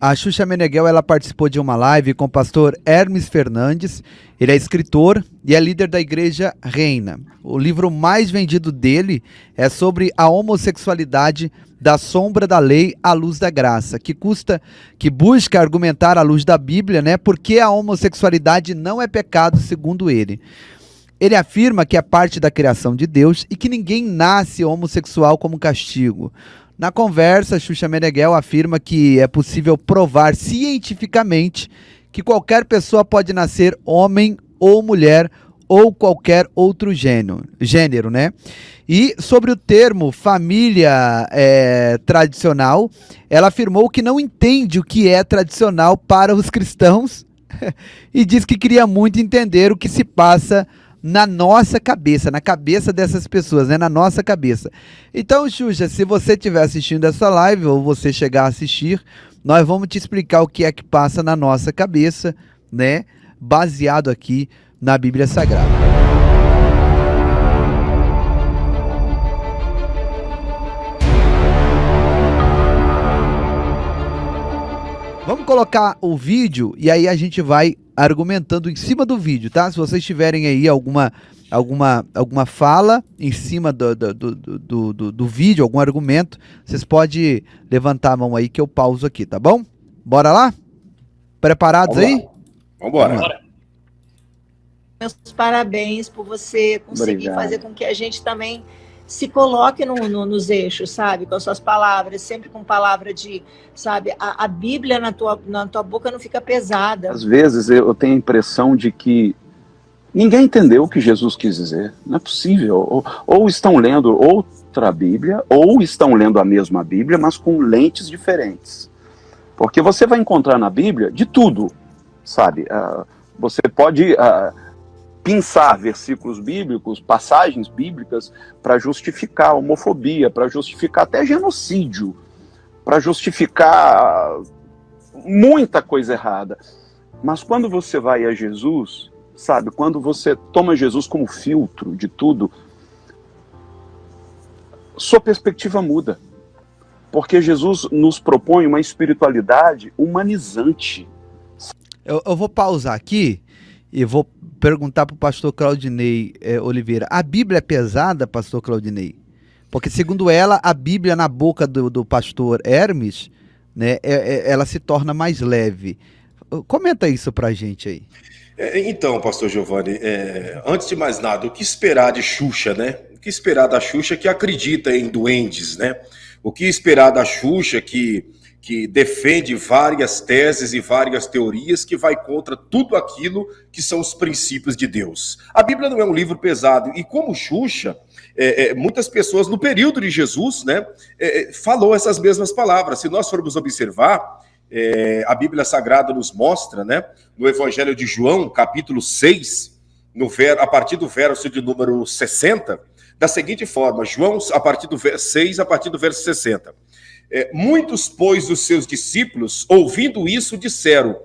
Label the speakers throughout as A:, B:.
A: A Xuxa Meneghel, ela participou de uma live com o pastor Hermes Fernandes. Ele é escritor e é líder da Igreja Reina. O livro mais vendido dele é sobre a homossexualidade da sombra da lei à luz da graça, que busca argumentar à luz da Bíblia, né, porque a homossexualidade não é pecado segundo ele. Ele afirma que é parte da criação de Deus e que ninguém nasce homossexual como castigo. Na conversa, Xuxa Meneghel afirma que é possível provar cientificamente que qualquer pessoa pode nascer homem ou mulher ou qualquer outro gênero, né? E sobre o termo família tradicional, ela afirmou que não entende o que é tradicional para os cristãos e diz que queria muito entender o que se passa na nossa cabeça, na cabeça dessas pessoas, né? Na nossa cabeça. Então, Xuxa, se você estiver assistindo essa live ou você chegar a assistir, nós vamos te explicar o que é que passa na nossa cabeça, né? Baseado aqui na Bíblia Sagrada. Vamos colocar o vídeo e aí a gente vai argumentando em cima do vídeo, tá? Se vocês tiverem aí alguma fala em cima do vídeo, algum argumento, vocês podem levantar a mão aí que eu pauso aqui, tá bom? Bora lá? Preparados aí?
B: Vambora.
C: Meus parabéns por você conseguir fazer com que a gente também se coloque nos eixos, sabe? Com as suas palavras, sempre com palavra de, sabe? A Bíblia na tua boca não fica pesada.
B: Às vezes eu tenho a impressão de que ninguém entendeu o que Jesus quis dizer. Não é possível. Ou estão lendo outra Bíblia, ou estão lendo a mesma Bíblia, mas com lentes diferentes. Porque você vai encontrar na Bíblia de tudo, sabe? Você pode pensar versículos bíblicos, passagens bíblicas, para justificar a homofobia, para justificar até genocídio, para justificar muita coisa errada. Mas quando você vai a Jesus, sabe, quando você toma Jesus como filtro de tudo, sua perspectiva muda. Porque Jesus nos propõe uma espiritualidade humanizante.
A: Eu vou pausar aqui e vou perguntar para o pastor Claudinei Oliveira. A Bíblia é pesada, pastor Claudinei? Porque, segundo ela, a Bíblia na boca do pastor Hermes, né, ela se torna mais leve. Comenta isso para a gente aí.
D: Então, pastor Giovanni, antes de mais nada, o que esperar de Xuxa, né? O que esperar da Xuxa que acredita em duendes, né? O que esperar da Xuxa que defende várias teses e várias teorias que vai contra tudo aquilo que são os princípios de Deus. A Bíblia não é um livro pesado, e como Xuxa, muitas pessoas no período de Jesus, né, falou essas mesmas palavras. Se nós formos observar, a Bíblia Sagrada nos mostra, né, no Evangelho de João, capítulo 6, a partir do verso de número 60, da seguinte forma, João, a partir do verso 6, a partir do verso 60. Muitos, pois, dos seus discípulos, ouvindo isso, disseram: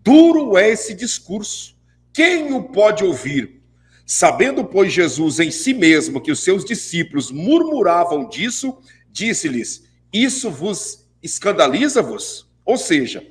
D: duro é esse discurso, quem o pode ouvir? Sabendo, pois, Jesus em si mesmo que os seus discípulos murmuravam disso, disse-lhes: isso vos escandaliza-vos? Ou seja,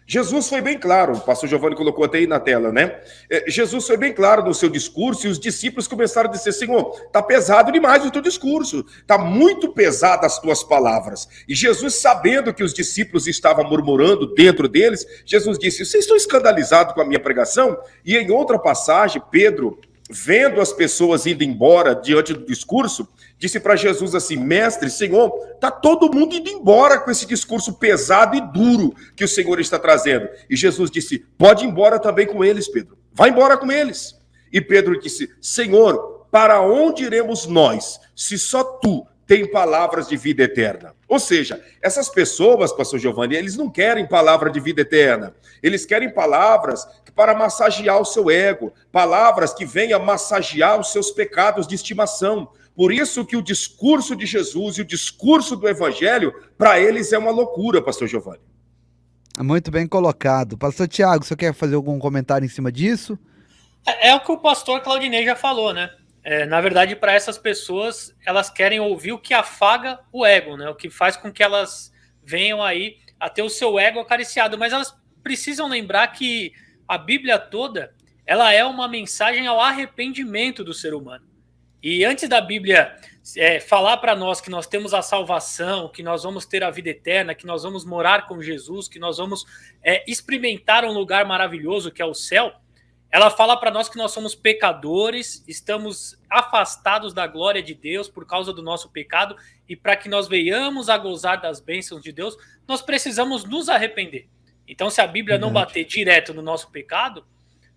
D: Jesus foi bem claro, o pastor Giovanni colocou até aí na tela, né? Jesus foi bem claro no seu discurso e os discípulos começaram a dizer: Senhor, está pesado demais o teu discurso, está muito pesado as tuas palavras. E Jesus, sabendo que os discípulos estavam murmurando dentro deles, Jesus disse: vocês estão escandalizados com a minha pregação? E em outra passagem, Pedro, vendo as pessoas indo embora diante do discurso, disse para Jesus assim: mestre, Senhor, está todo mundo indo embora com esse discurso pesado e duro que o Senhor está trazendo. E Jesus disse: pode ir embora também com eles, Pedro, vai embora com eles. E Pedro disse: Senhor, para onde iremos nós, se só tu tem palavras de vida eterna? Ou seja, essas pessoas, pastor Giovanni, eles não querem palavra de vida eterna. Eles querem palavras para massagear o seu ego, palavras que venham massagear os seus pecados de estimação. Por isso que o discurso de Jesus e o discurso do Evangelho, para eles é uma loucura, pastor Giovanni.
A: Muito bem colocado. Pastor Tiago, você quer fazer algum comentário em cima disso?
E: É o que o pastor Claudinei já falou, né? Na verdade, para essas pessoas, elas querem ouvir o que afaga o ego, né? O que faz com que elas venham aí a ter o seu ego acariciado, mas elas precisam lembrar que a Bíblia toda, ela é uma mensagem ao arrependimento do ser humano. E antes da Bíblia falar para nós que nós temos a salvação, que nós vamos ter a vida eterna, que nós vamos morar com Jesus, que nós vamos experimentar um lugar maravilhoso que é o céu, ela fala para nós que nós somos pecadores, estamos afastados da glória de Deus por causa do nosso pecado, e para que nós venhamos a gozar das bênçãos de Deus, nós precisamos nos arrepender. Então, se a Bíblia não bater direto no nosso pecado,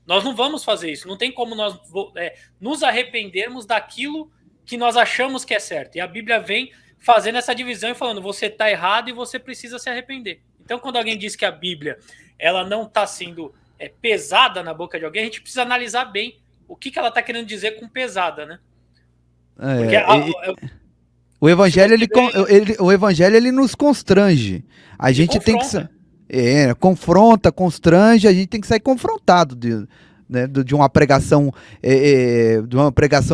E: nós não vamos fazer isso. Não tem como nós nos arrependermos daquilo que nós achamos que é certo. E a Bíblia vem fazendo essa divisão e falando, você está errado e você precisa se arrepender. Então, quando alguém diz que a Bíblia ela não está sendo pesada na boca de alguém, a gente precisa analisar bem o que ela está querendo dizer com pesada, né? Porque
A: o evangelho, o evangelho ele nos constrange. A gente tem que confronta, constrange, a gente tem que sair confrontado de uma pregação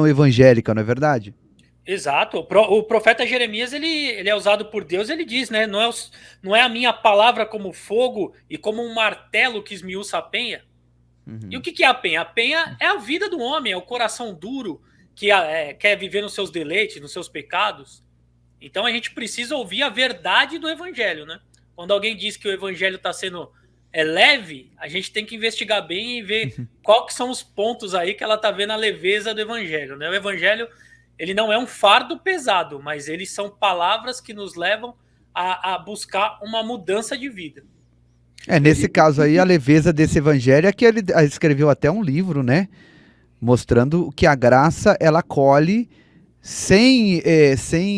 A: evangélica, não é verdade?
E: Exato. O profeta Jeremias ele é usado por Deus, ele diz, né? Não é a minha palavra como fogo e como um martelo que esmiuça a penha. Uhum. E o que é a penha? A penha é a vida do homem, é o coração duro que quer viver nos seus deleites, nos seus pecados. Então a gente precisa ouvir a verdade do evangelho, né? Quando alguém diz que o evangelho está sendo leve, a gente tem que investigar bem e ver qual que são os pontos aí que ela está vendo a leveza do evangelho, né? O evangelho, ele não é um fardo pesado, mas eles são palavras que nos levam a buscar uma mudança de vida.
A: Nesse caso aí, a leveza desse evangelho é que ele escreveu até um livro, né? Mostrando que a graça, ela colhe sem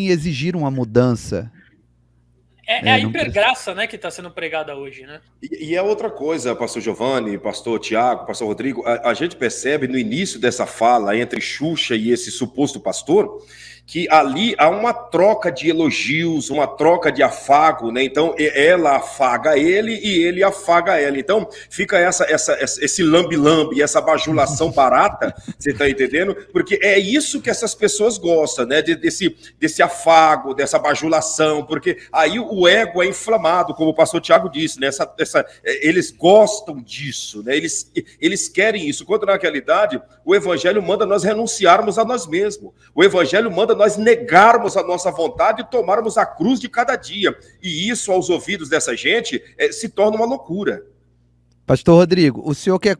A: exigir uma mudança.
E: É a hipergraça, né, que está sendo pregada hoje, né?
D: E é outra coisa, pastor Giovanni, pastor Tiago, pastor Rodrigo, a gente percebe no início dessa fala entre Xuxa e esse suposto pastor, que ali há uma troca de elogios, uma troca de afago, né? Então ela afaga ele e ele afaga ela. Então fica esse lambe-lambe, essa bajulação barata, você tá entendendo? Porque é isso que essas pessoas gostam, né? Desse afago, dessa bajulação, porque aí o ego é inflamado, como o pastor Tiago disse, né? Eles gostam disso, né? Eles querem isso, quando na realidade o evangelho manda nós renunciarmos a nós mesmos. O evangelho manda nós negarmos a nossa vontade e tomarmos a cruz de cada dia. E isso, aos ouvidos dessa gente, se torna uma loucura.
A: Pastor Rodrigo, o senhor que é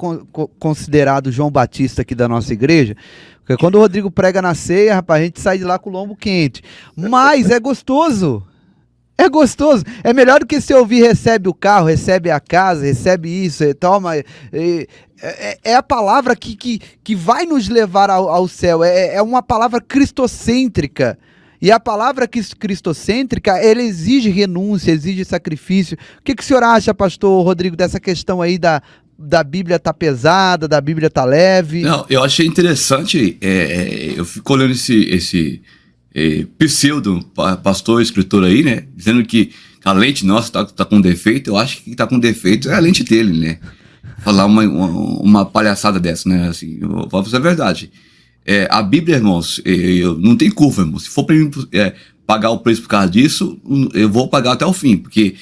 A: considerado João Batista aqui da nossa igreja, porque quando o Rodrigo prega na ceia, rapaz, a gente sai de lá com o lombo quente. Mas é gostoso. É gostoso. É melhor do que se ouvir recebe o carro, recebe a casa, recebe isso, toma... É a palavra que vai nos levar ao céu. É uma palavra cristocêntrica. E a palavra cristocêntrica, ela exige renúncia, exige sacrifício. O que o senhor acha, pastor Rodrigo, dessa questão aí da Bíblia tá pesada, da Bíblia tá leve?
F: Não, eu achei interessante, eu fico olhando esse pseudo pastor, escritor aí, né, dizendo que a lente nossa tá com defeito. Eu acho que tá com defeito é a lente dele, né? Falar uma palhaçada dessa, né? Assim, eu vou fazer a verdade. A Bíblia, irmãos, não tem curva, irmãos. Se for para mim pagar o preço por causa disso, eu vou pagar até o fim, porque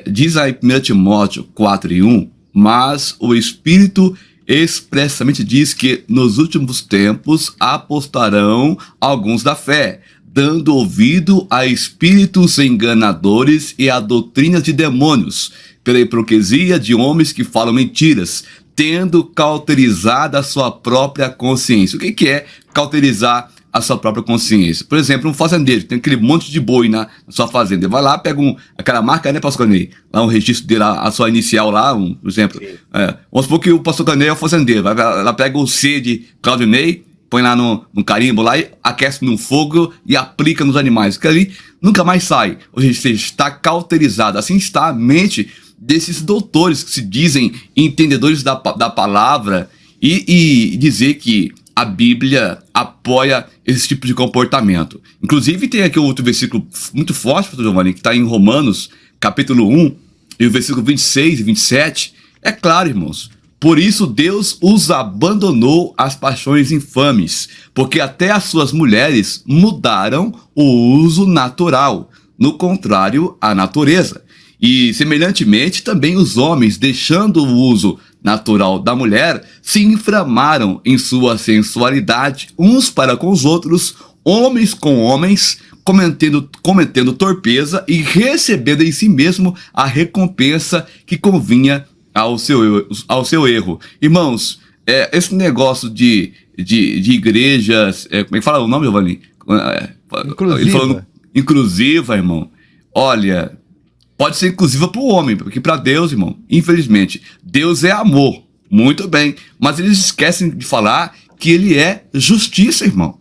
F: diz aí 1 Timóteo 4:1, mas o Espírito expressamente diz que nos últimos tempos apostarão alguns da fé, dando ouvido a espíritos enganadores e a doutrinas de demônios, pela hipocrisia de homens que falam mentiras, tendo cauterizado a sua própria consciência. O que é cauterizar a sua própria consciência? Por exemplo, um fazendeiro tem aquele monte de boi na sua fazenda. Ele vai lá, pega aquela marca, né, pastor Canei? Lá um registro dele, a sua inicial lá, por exemplo. Vamos supor que o pastor Canei é o fazendeiro. Vai lá, pega o C de Claudinei, põe lá no carimbo lá e aquece no fogo e aplica nos animais. Que ali nunca mais sai. Ou seja, está cauterizado. Assim está a mente desses doutores que se dizem entendedores da palavra e dizer que a Bíblia apoia esse tipo de comportamento. Inclusive tem aqui outro versículo muito forte, pastor Giovanni, que está em Romanos, capítulo 1, e o versículo 26 e 27. É claro, irmãos, por isso Deus os abandonou às paixões infames, porque até as suas mulheres mudaram o uso natural, no contrário à natureza. E, semelhantemente, também os homens, deixando o uso natural da mulher, se inflamaram em sua sensualidade uns para com os outros, homens com homens, cometendo torpeza e recebendo em si mesmo a recompensa que convinha ao seu erro. Irmãos, esse negócio de igrejas, como é que fala o nome, Giovanni? Ele falando inclusiva, irmão. Olha, pode ser inclusiva para o homem, porque para Deus, irmão, infelizmente, Deus é amor, muito bem, mas eles esquecem de falar que ele é justiça, irmão.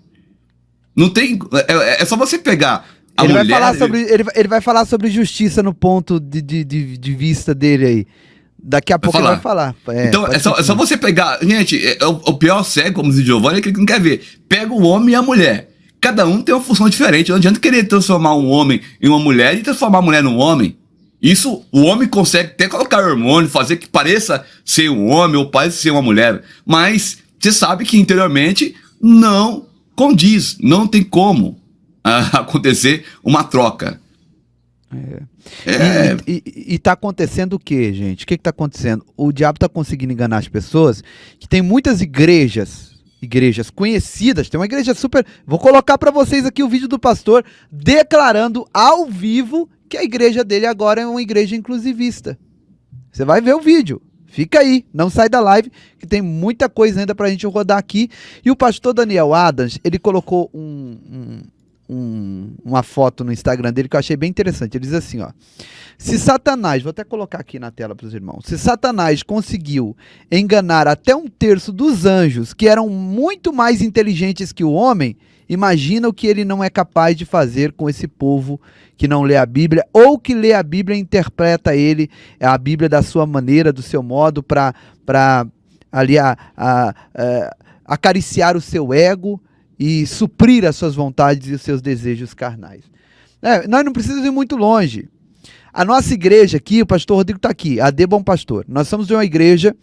F: Não tem, é só você pegar a mulher...
A: Ele vai falar sobre justiça no ponto de vista dele aí. Daqui a pouco ele vai falar.
F: Então, é só você pegar... Gente, o pior cego, como diz o Giovanni, é aquele que não quer ver. Pega o homem e a mulher. Cada um tem uma função diferente. Não adianta querer transformar um homem em uma mulher e transformar a mulher num homem. Isso, o homem consegue até colocar hormônio, fazer que pareça ser um homem ou pareça ser uma mulher. Mas você sabe que interiormente não condiz. Não tem como acontecer uma troca.
A: E tá acontecendo o que, gente? O que tá acontecendo? O diabo tá conseguindo enganar as pessoas, que tem muitas igrejas conhecidas, tem uma igreja super... Vou colocar para vocês aqui o vídeo do pastor declarando ao vivo que a igreja dele agora é uma igreja inclusivista. Você vai ver o vídeo. Fica aí, não sai da live, que tem muita coisa ainda pra gente rodar aqui. E o pastor Daniel Adams, ele colocou uma foto no Instagram dele que eu achei bem interessante. Ele diz assim, ó: se Satanás, vou até colocar aqui na tela para os irmãos, se Satanás conseguiu enganar até 1/3 dos anjos, que eram muito mais inteligentes que o homem, imagina o que ele não é capaz de fazer com esse povo que não lê a Bíblia, ou que lê a Bíblia e interpreta a Bíblia da sua maneira, do seu modo, para ali acariciar o seu ego e suprir as suas vontades e os seus desejos carnais. Nós não precisamos ir muito longe. A nossa igreja aqui, o pastor Rodrigo está aqui, a AD Bom Pastor. Nós somos de uma igreja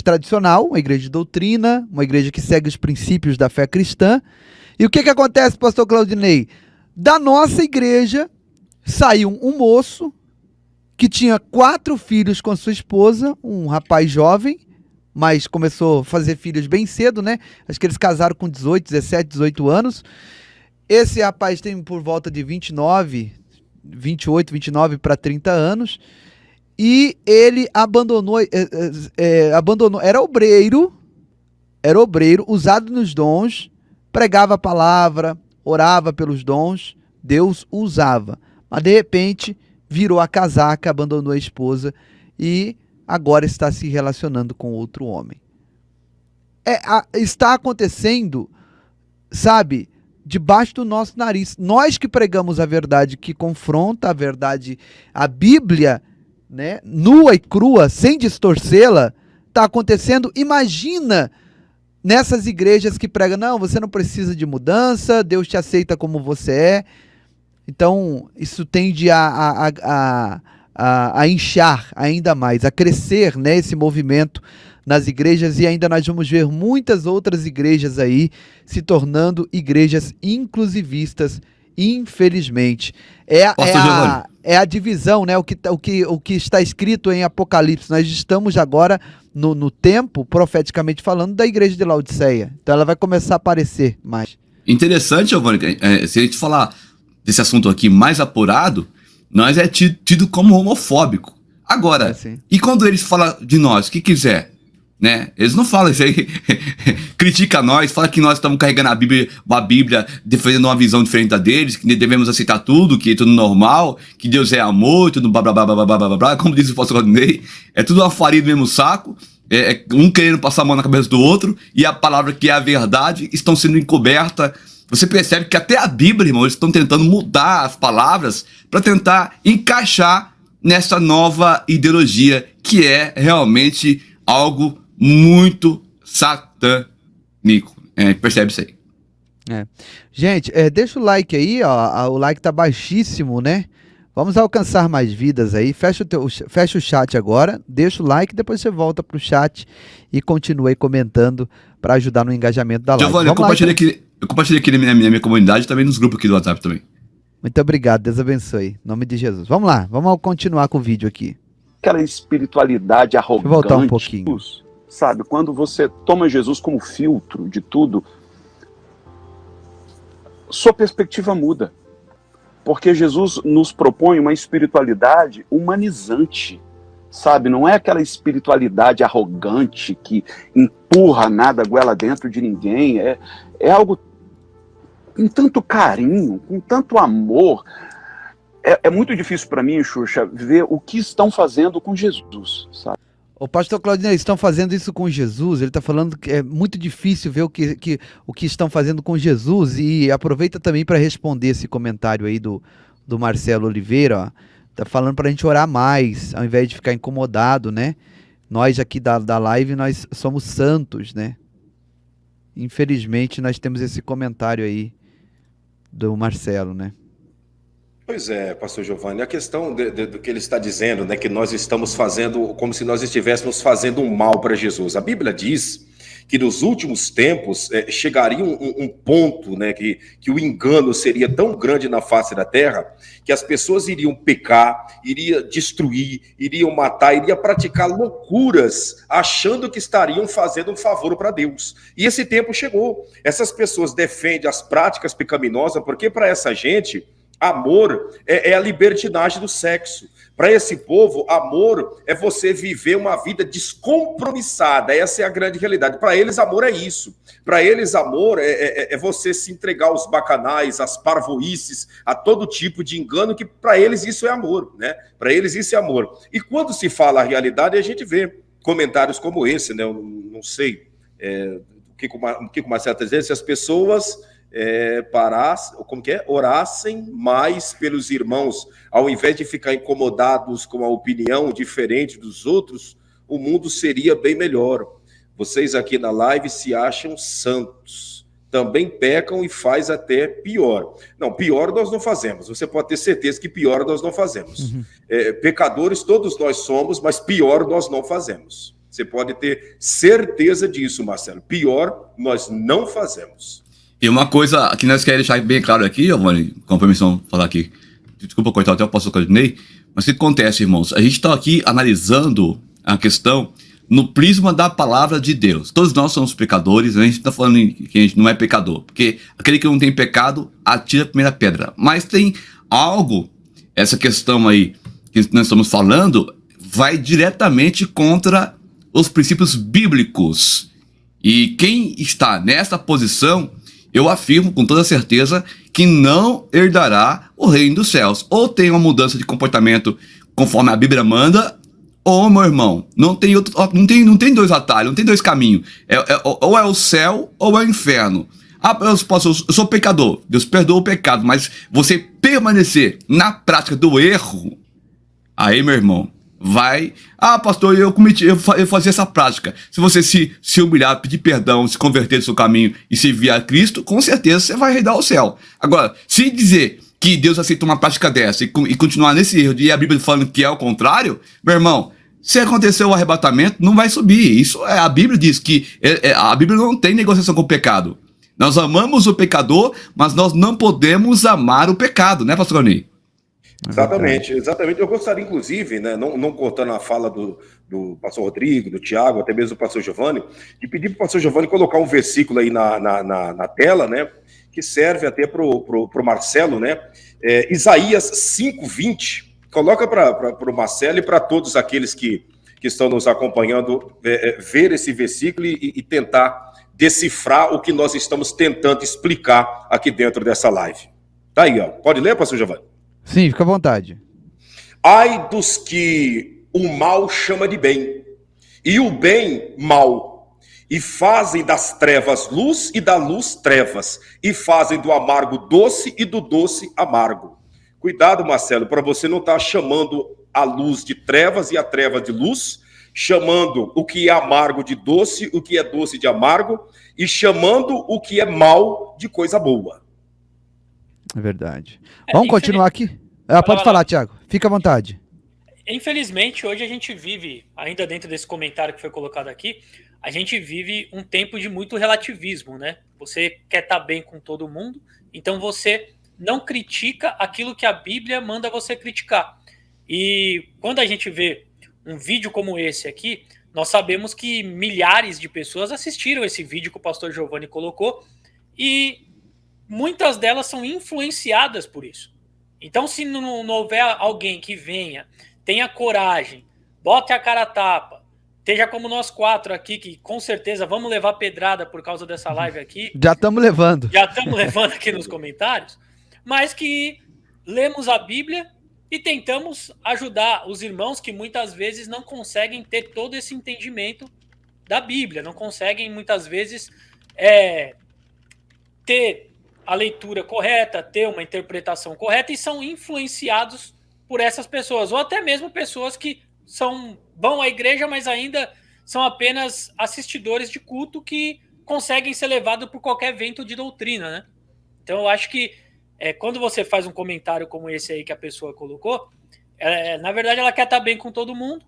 A: tradicional, uma igreja de doutrina, uma igreja que segue os princípios da fé cristã. E o que acontece, pastor Claudinei? Da nossa igreja saiu um moço que tinha 4 filhos com sua esposa, um rapaz jovem, mas começou a fazer filhos bem cedo, né? Acho que eles casaram com 18, 17, 18 anos. Esse rapaz tem por volta de 28, 29 para 30 anos. E ele abandonou, era obreiro, usado nos dons, pregava a palavra, orava pelos dons, Deus o usava. Mas de repente virou a casaca, abandonou a esposa e agora está se relacionando com outro homem. Está acontecendo, sabe, debaixo do nosso nariz. Nós que pregamos a verdade, que confronta a verdade, a Bíblia, né, nua e crua, sem distorcê-la, está acontecendo. Imagina nessas igrejas que pregam, não, você não precisa de mudança, Deus te aceita como você é. Então, isso tende a inchar ainda mais, a crescer, né, esse movimento nas igrejas, e ainda nós vamos ver muitas outras igrejas aí se tornando igrejas inclusivistas, infelizmente. É a divisão, né, o que está escrito em Apocalipse. Nós estamos agora no tempo, profeticamente falando, da igreja de Laodiceia. Então ela vai começar a aparecer mais.
F: Interessante, Giovanni, se a gente falar desse assunto aqui mais apurado, nós é tido como homofóbico. Agora, e quando eles falam de nós, o que quiser, né? Eles não falam isso aí, critica nós, fala que nós estamos carregando a Bíblia, defendendo uma visão diferente da deles, que devemos aceitar tudo, que é tudo normal, que Deus é amor, tudo blá blá blá blá blá blá blá, como diz o pastor Rodney, é tudo uma farinha do mesmo saco, um querendo passar a mão na cabeça do outro, e a palavra que é a verdade estão sendo encoberta. Você percebe que até a Bíblia, irmão, eles estão tentando mudar as palavras para tentar encaixar nessa nova ideologia, que é realmente algo muito satânico. Percebe isso aí.
A: Gente, deixa o like aí, ó. O like tá baixíssimo, né? Vamos alcançar mais vidas aí. Fecha o chat agora, deixa o like, depois você volta pro chat e continua aí comentando para ajudar no engajamento da live.
F: Giovanni, eu compartilhei aqui na minha comunidade, também nos grupos aqui do WhatsApp também.
A: Muito obrigado, Deus abençoe. Em nome de Jesus. Vamos lá, vamos continuar com o vídeo aqui.
B: Aquela espiritualidade arrogante.
A: Deixa eu voltar um pouquinho.
B: Sabe, quando você toma Jesus como filtro de tudo, sua perspectiva muda. Porque Jesus nos propõe uma espiritualidade humanizante, sabe? Não é aquela espiritualidade arrogante que empurra nada goela dentro de ninguém. É algo com tanto carinho, com tanto amor. É muito difícil para mim, Xuxa, ver o que estão fazendo com Jesus, sabe?
A: O pastor Claudinei, estão fazendo isso com Jesus, ele está falando que é muito difícil ver o que estão fazendo com Jesus, e aproveita também para responder esse comentário aí do Marcelo Oliveira, ó. Tá falando para a gente orar mais, ao invés de ficar incomodado, né? Nós aqui da live, nós somos santos, né? Infelizmente, nós temos esse comentário aí do Marcelo, né?
D: Pois é, pastor Giovanni, a questão do que ele está dizendo, né, que nós estamos fazendo como se nós estivéssemos fazendo um mal para Jesus. A Bíblia diz que nos últimos tempos chegaria um ponto, né, que o engano seria tão grande na face da terra, que as pessoas iriam pecar, iriam destruir, iriam matar, iriam praticar loucuras, achando que estariam fazendo um favor para Deus. E esse tempo chegou. Essas pessoas defendem as práticas pecaminosas, porque para essa gente, amor é a libertinagem do sexo. Para esse povo, amor é você viver uma vida descompromissada. Essa é a grande realidade. Para eles, amor é isso. Para eles, amor é você se entregar aos bacanais, às parvoíces, a todo tipo de engano, que para eles isso é amor, né? Para eles isso é amor. E quando se fala a realidade, a gente vê comentários como esse, né? Eu não sei o que o Marcelo está dizendo, se as pessoas... orassem mais pelos irmãos, ao invés de ficar incomodados com a opinião diferente dos outros, o mundo seria bem melhor. Vocês aqui na live se acham santos, também pecam e faz até pior. Não, pior nós não fazemos, você pode ter certeza que pior nós não fazemos. Pecadores todos nós somos, mas pior nós não fazemos. Você pode ter certeza disso, Marcelo. Pior nós não fazemos.
F: E uma coisa que nós queremos deixar bem claro aqui, Giovanni, com a permissão de falar aqui, desculpa cortar até o pastor Claudinei, mas o que acontece, irmãos? A gente está aqui analisando a questão no prisma da palavra de Deus. Todos nós somos pecadores, a gente está falando que a gente não é pecador, porque aquele que não tem pecado, atira a primeira pedra. Mas tem algo, essa questão aí que nós estamos falando, vai diretamente contra os princípios bíblicos. E quem está nessa posição, eu afirmo com toda certeza que não herdará o reino dos céus. Ou tem uma mudança de comportamento conforme a Bíblia manda, ou, meu irmão, não tem dois atalhos, não tem dois caminhos. Ou é o céu ou é o inferno. Eu sou pecador, Deus perdoa o pecado, mas você permanecer na prática do erro, aí, meu irmão, vai... pastor, eu fazia essa prática. Se você se humilhar, pedir perdão, se converter do seu caminho e servir a Cristo, com certeza você vai herdar o céu. Agora, se dizer que Deus aceita uma prática dessa e continuar nesse erro, e a Bíblia falando que é o contrário, meu irmão, se acontecer o arrebatamento, não vai subir. Isso a Bíblia diz que a Bíblia não tem negociação com o pecado. Nós amamos o pecador, mas nós não podemos amar o pecado, né, pastor Rony?
D: Exatamente. Eu gostaria, inclusive, né, não cortando a fala do pastor Rodrigo, do Tiago, até mesmo do pastor Giovanni, de pedir para o pastor Giovanni colocar um versículo aí na tela, né, que serve até para o Marcelo, né, Isaías 5:20. Coloca para o Marcelo e para todos aqueles que estão nos acompanhando ver esse versículo e tentar decifrar o que nós estamos tentando explicar aqui dentro dessa live. Tá aí, ó. Pode ler, pastor Giovanni?
A: Sim, fica à vontade.
D: Ai dos que o mal chama de bem, e o bem mal, e fazem das trevas luz e da luz trevas, e fazem do amargo doce e do doce amargo. Cuidado, Marcelo, para você não estar chamando a luz de trevas e a treva de luz, chamando o que é amargo de doce, o que é doce de amargo, e chamando o que é mal de coisa boa.
A: É verdade. Vamos continuar aqui? Pode falar, Tiago. Fica à vontade.
E: Infelizmente, hoje a gente vive, ainda dentro desse comentário que foi colocado aqui, a gente vive um tempo de muito relativismo, né? Você quer estar bem com todo mundo, então você não critica aquilo que a Bíblia manda você criticar. E quando a gente vê um vídeo como esse aqui, nós sabemos que milhares de pessoas assistiram esse vídeo que o pastor Giovanni colocou e muitas delas são influenciadas por isso. Então, se não houver alguém que venha, tenha coragem, bote a cara a tapa, esteja como nós 4 aqui, que com certeza vamos levar pedrada por causa dessa live aqui.
A: Já estamos levando.
E: Já estamos levando aqui nos comentários. Mas que lemos a Bíblia e tentamos ajudar os irmãos que muitas vezes não conseguem ter todo esse entendimento da Bíblia, não conseguem muitas vezes ter a leitura correta, ter uma interpretação correta e são influenciados por essas pessoas, ou até mesmo pessoas que vão à igreja, mas ainda são apenas assistidores de culto que conseguem ser levados por qualquer vento de doutrina, né? Então eu acho que quando você faz um comentário como esse aí que a pessoa colocou, na verdade ela quer estar bem com todo mundo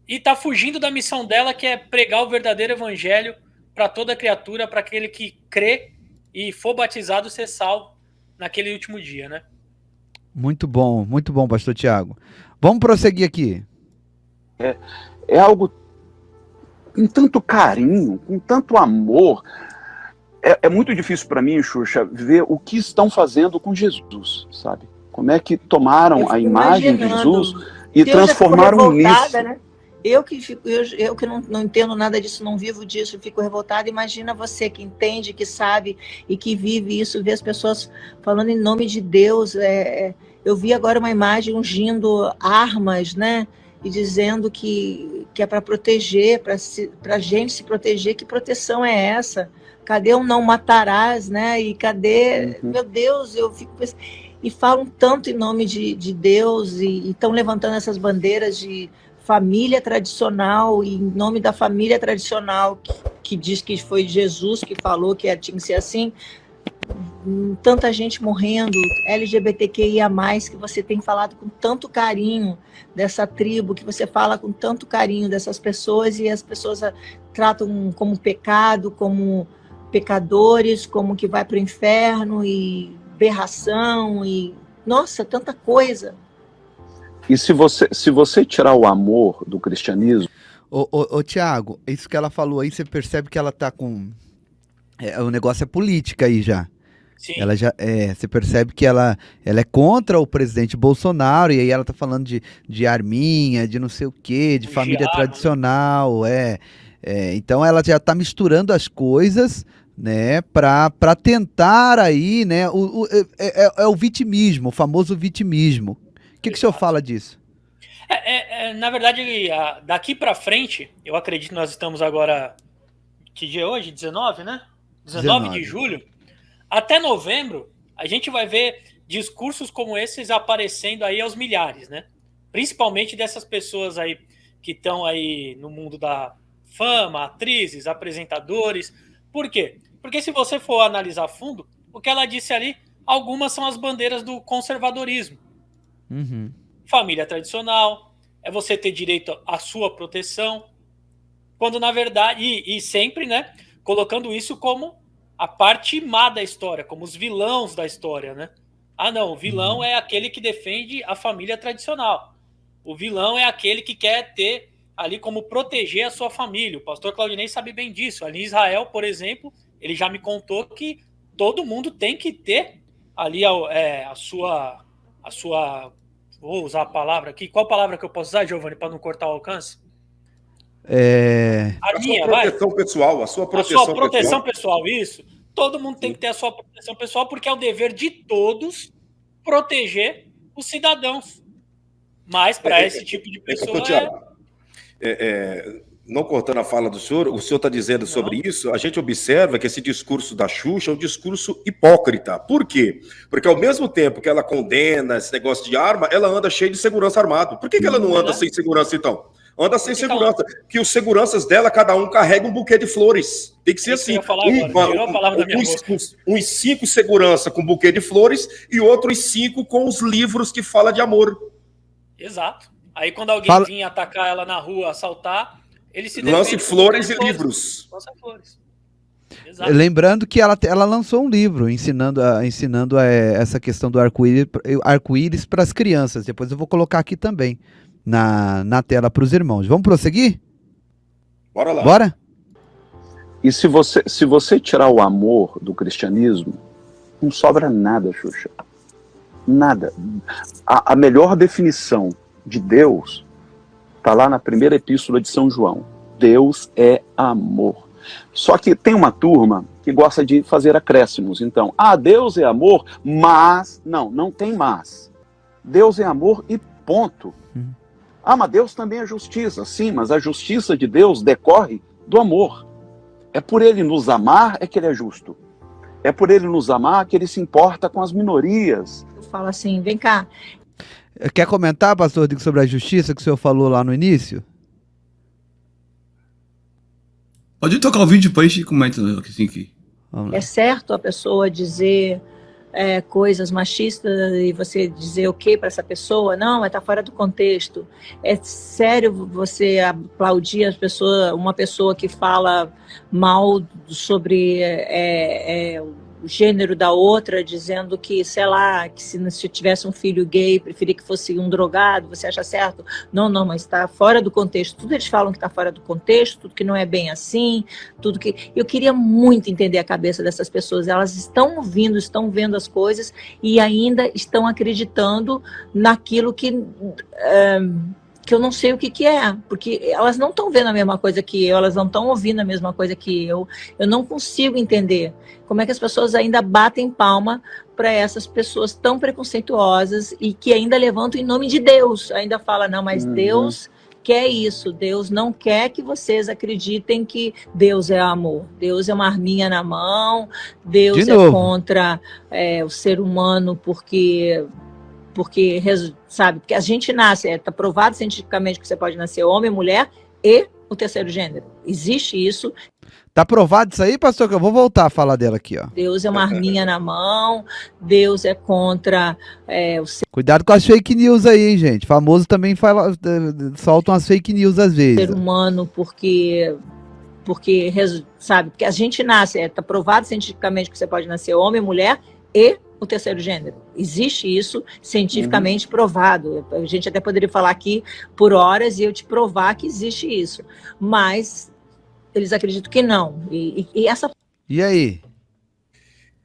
E: e está fugindo da missão dela, que é pregar o verdadeiro evangelho para toda criatura, para aquele que crê e for batizado ser salvo naquele último dia, né?
A: Muito bom, pastor Tiago. Vamos prosseguir aqui.
B: É algo com tanto carinho, com tanto amor. É muito difícil para mim, Xuxa, ver o que estão fazendo com Jesus, sabe? Como é que tomaram a imagem de Jesus e transformaram nisso.
C: Né? Eu que não entendo nada disso, não vivo disso, eu fico revoltada. Imagina você que entende, que sabe e que vive isso, vê as pessoas falando em nome de Deus. Eu vi agora uma imagem ungindo armas, né? E dizendo que é para proteger, para a gente se proteger. Que proteção é essa? Cadê o não matarás, né? E cadê... Meu Deus, eu fico pensando... E falam tanto em nome de Deus e estão levantando essas bandeiras de família tradicional, e em nome da família tradicional, que diz que foi Jesus que falou que tinha que ser assim. Tanta gente morrendo, LGBTQIA+, que você tem falado com tanto carinho dessa tribo, que você fala com tanto carinho dessas pessoas, e as pessoas tratam como pecado, como pecadores, como que vai para o inferno, e berração, e nossa, tanta coisa.
B: E se você tirar o amor do cristianismo...
A: Ô Tiago, isso que ela falou aí, você percebe que ela tá com... o negócio é política aí já.
E: Sim.
A: Ela já você percebe que ela é contra o presidente Bolsonaro, e aí ela tá falando de arminha, de não sei o quê, de família tradicional, então ela já tá misturando as coisas, né, para tentar aí, né, o vitimismo, o famoso vitimismo. O que o senhor fala disso?
E: Na verdade, daqui para frente, eu acredito que nós estamos agora, que dia é hoje? 19, né? 19 de julho. Até novembro, a gente vai ver discursos como esses aparecendo aí aos milhares, né? Principalmente dessas pessoas aí que estão aí no mundo da fama, atrizes, apresentadores. Por quê? Porque se você for analisar a fundo, o que ela disse ali, algumas são as bandeiras do conservadorismo.
A: Uhum.
E: Família tradicional, é você ter direito à sua proteção, quando na verdade, e sempre, né, colocando isso como a parte má da história, como os vilões da história, né? Ah, não, o vilão é aquele que defende a família tradicional. O vilão é aquele que quer ter ali como proteger a sua família. O pastor Claudinei sabe bem disso. Ali em Israel, por exemplo, ele já me contou que todo mundo tem que ter ali a sua... Vou usar a palavra aqui. Qual palavra que eu posso usar, Giovanni, para não cortar o alcance?
D: A sua proteção pessoal. A sua proteção
E: pessoal, isso. Todo mundo tem que ter a sua proteção pessoal, porque é o dever de todos proteger os cidadãos. Mas para esse tipo de pessoa...
D: Não cortando a fala do senhor, o senhor está dizendo sobre isso, a gente observa que esse discurso da Xuxa é um discurso hipócrita. Por quê? Porque ao mesmo tempo que ela condena esse negócio de arma, ela anda cheia de segurança armado. Por que ela não anda sem segurança, então? Anda sem segurança. Que os seguranças dela, cada um carrega um buquê de flores. Tem que ser assim. Uns 5 segurança com buquê de flores e outros 5 com os livros que falam de amor.
E: Exato. Aí quando alguém vinha atacar ela na rua, assaltar, ele se
D: lance flores e livros.
E: Lança flores. Exato.
A: Lembrando que ela lançou um livro ensinando essa questão do arco-íris para as crianças. Depois eu vou colocar aqui também na tela para os irmãos. Vamos prosseguir?
D: Bora lá.
A: Bora?
B: E se você tirar o amor do cristianismo, não sobra nada, Xuxa. Nada. A melhor definição de Deus está lá na primeira epístola de São João. Deus é amor. Só que tem uma turma que gosta de fazer acréscimos. Então, Deus é amor, mas... Não tem mas. Deus é amor e ponto. Mas Deus também é justiça. Sim, mas a justiça de Deus decorre do amor. É por Ele nos amar é que Ele é justo. É por Ele nos amar que Ele se importa com as minorias.
C: Eu falo assim, vem cá.
A: Quer comentar, pastor Rodrigo, sobre a justiça que o senhor falou lá no início?
F: Pode tocar o vídeo depois e comenta assim aqui.
C: É certo a pessoa dizer coisas machistas e você dizer ok para essa pessoa? Não, está fora do contexto. É sério você aplaudir uma pessoa que fala mal sobre o gênero da outra, dizendo que, sei lá, que se tivesse um filho gay, preferia que fosse um drogado, você acha certo? Não, mas está fora do contexto. Tudo eles falam que está fora do contexto, tudo que não é bem assim, tudo que... Eu queria muito entender a cabeça dessas pessoas. Elas estão ouvindo, estão vendo as coisas e ainda estão acreditando naquilo que eu não sei o que é, porque elas não estão vendo a mesma coisa que eu, elas não estão ouvindo a mesma coisa que eu não consigo entender como é que as pessoas ainda batem palma para essas pessoas tão preconceituosas e que ainda levantam em nome de Deus, ainda fala, não, mas Deus quer isso, Deus não quer que vocês acreditem que Deus é amor, Deus é uma arminha na mão, Deus é contra o ser humano porque sabe, porque a gente nasce, está provado cientificamente que você pode nascer homem, mulher e o terceiro gênero. Existe isso.
A: Tá provado isso aí, pastor? Que eu vou voltar a falar dela aqui, ó.
C: Deus é uma arminha na mão, Deus é contra o ser...
A: Cuidado com as fake news aí, hein, gente. Famoso também soltam as fake news às vezes.
C: Ser humano porque sabe, porque a gente nasce, está provado cientificamente que você pode nascer homem, mulher e o terceiro gênero. Existe isso cientificamente provado. A gente até poderia falar aqui por horas e eu te provar que existe isso. Mas eles acreditam que não.
A: E aí?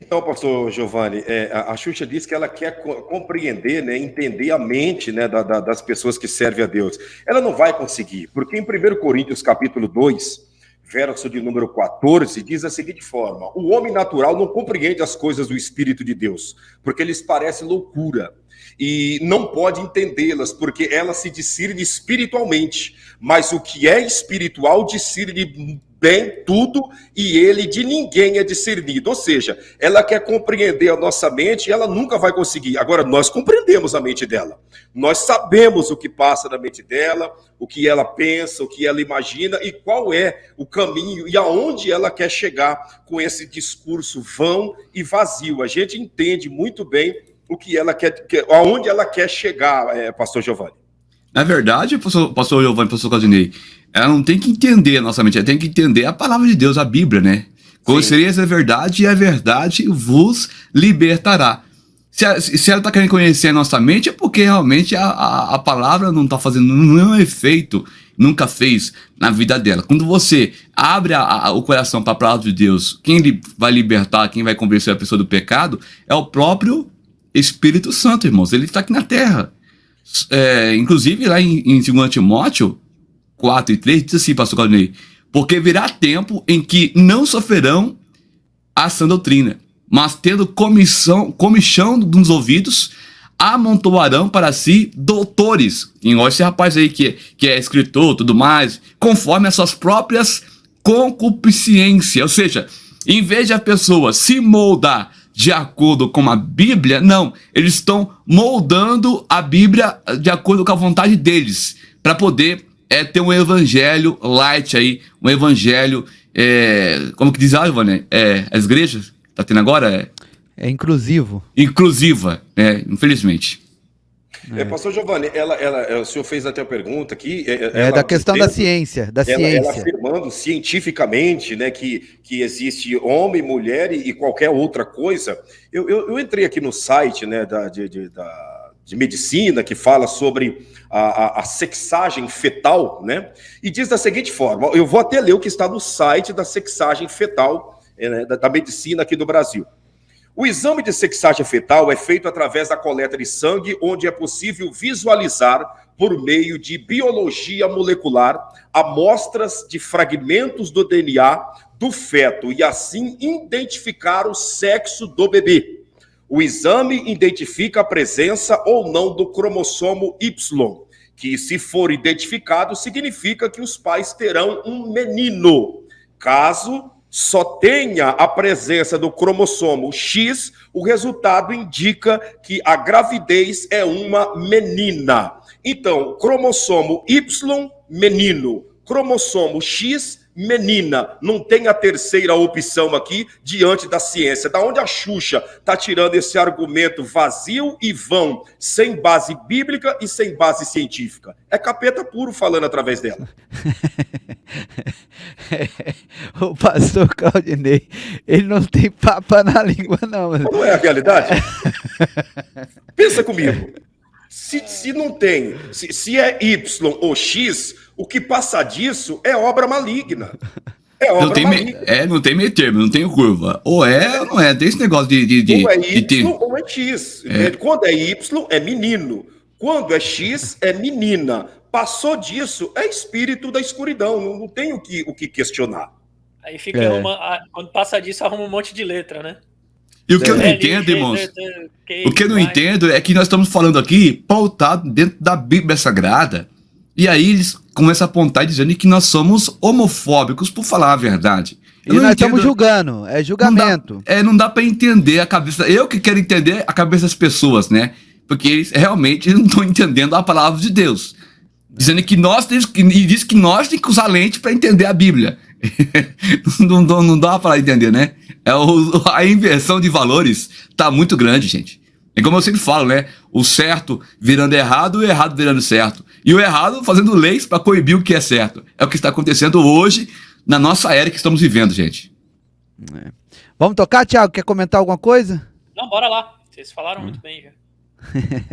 D: Então, pastor Giovanni, a Xuxa disse que ela quer compreender, né, entender a mente, né, das pessoas que servem a Deus. Ela não vai conseguir, porque em 1 Coríntios capítulo 2, verso de número 14, diz da seguinte forma: o homem natural não compreende as coisas do Espírito de Deus, porque lhes parece loucura, e não pode entendê-las, porque elas se discernem espiritualmente, mas o que é espiritual discerne bem tudo, e ele de ninguém é discernido. Ou seja, ela quer compreender a nossa mente e ela nunca vai conseguir. Agora, nós compreendemos a mente dela. Nós sabemos o que passa na mente dela, o que ela pensa, o que ela imagina e qual é o caminho e aonde ela quer chegar com esse discurso vão e vazio. A gente entende muito bem o que ela quer, aonde ela quer chegar, pastor Giovanni.
F: Na verdade, pastor Giovanni, pastor Claudinei, ela não tem que entender a nossa mente, ela tem que entender a palavra de Deus, a Bíblia, né? Conhecereis a verdade e a verdade vos libertará. Se ela está querendo conhecer a nossa mente, é porque realmente a palavra não está fazendo nenhum efeito, nunca fez na vida dela. Quando você abre o coração para a palavra de Deus, quem vai libertar, quem vai convencer a pessoa do pecado, é o próprio Espírito Santo, irmãos. Ele está aqui na terra. Inclusive, lá em 2 Timóteo 4:3, diz assim, pastor Claudinei: porque virá tempo em que não sofrerão a sã doutrina, mas tendo comichão nos ouvidos, amontoarão para si doutores. E olha esse rapaz aí que é escritor, tudo mais, conforme as suas próprias concupiscências. Ou seja, em vez de a pessoa se moldar de acordo com a Bíblia, não, eles estão moldando a Bíblia de acordo com a vontade deles, para poder ter um evangelho light aí, um evangelho, como que diz a Giovanni, as igrejas, tá tendo agora?
A: É inclusivo.
F: Inclusiva, infelizmente.
D: Pastor Giovanni, o senhor fez até a pergunta aqui.
A: Da questão da ciência.
D: Ela afirmando cientificamente, né, que existe homem, mulher e qualquer outra coisa. Eu entrei aqui no site, né, de medicina, que fala sobre a sexagem fetal, né, e diz da seguinte forma, eu vou até ler o que está no site da sexagem fetal, né, da medicina aqui do Brasil. O exame de sexagem fetal é feito através da coleta de sangue, onde é possível visualizar, por meio de biologia molecular, amostras de fragmentos do DNA do feto e assim identificar o sexo do bebê. O exame identifica a presença ou não do cromossomo Y, que, se for identificado, significa que os pais terão um menino. Caso só tenha a presença do cromossomo X, o resultado indica que a gravidez é uma menina. Então, cromossomo Y, menino. Cromossomo X, menina. Não tem a terceira opção aqui diante da ciência. Da onde a Xuxa está tirando esse argumento vazio e vão, sem base bíblica e sem base científica? É capeta puro falando através dela.
A: O pastor Claudinei, ele não tem papa na língua, não.
D: Não é a realidade? Pensa comigo. Se não tem, se é Y ou X, o que passa disso é obra maligna.
F: Não tem meio termo, não tem curva. Ou é ou não é. Tem esse negócio
D: ou é Y ou é X. Quando é Y, é menino. Quando é X, é menina. Passou disso, é espírito da escuridão. Não tem o que questionar.
E: Aí fica quando passa disso, arruma um monte de letra, né?
F: E o que eu não entendo, irmãos, o que eu não entendo é que nós estamos falando aqui pautado dentro da Bíblia Sagrada, e aí eles começam a apontar dizendo que nós somos homofóbicos, por falar a verdade.
A: E nós estamos julgando, é julgamento.
F: Não dá para entender a cabeça, eu que quero entender a cabeça das pessoas, né? Porque eles realmente não estão entendendo a palavra de Deus. Dizendo que nós temos que nós temos que usar lente para entender a Bíblia. não dá para entender, né? A inversão de valores tá muito grande, gente. É como eu sempre falo, né? O certo virando errado e o errado virando certo. E o errado fazendo leis para coibir o que é certo. É o que está acontecendo hoje na nossa era que estamos vivendo, gente.
A: Vamos tocar, Thiago? Quer comentar alguma coisa?
E: Não, bora lá. Vocês falaram muito bem já.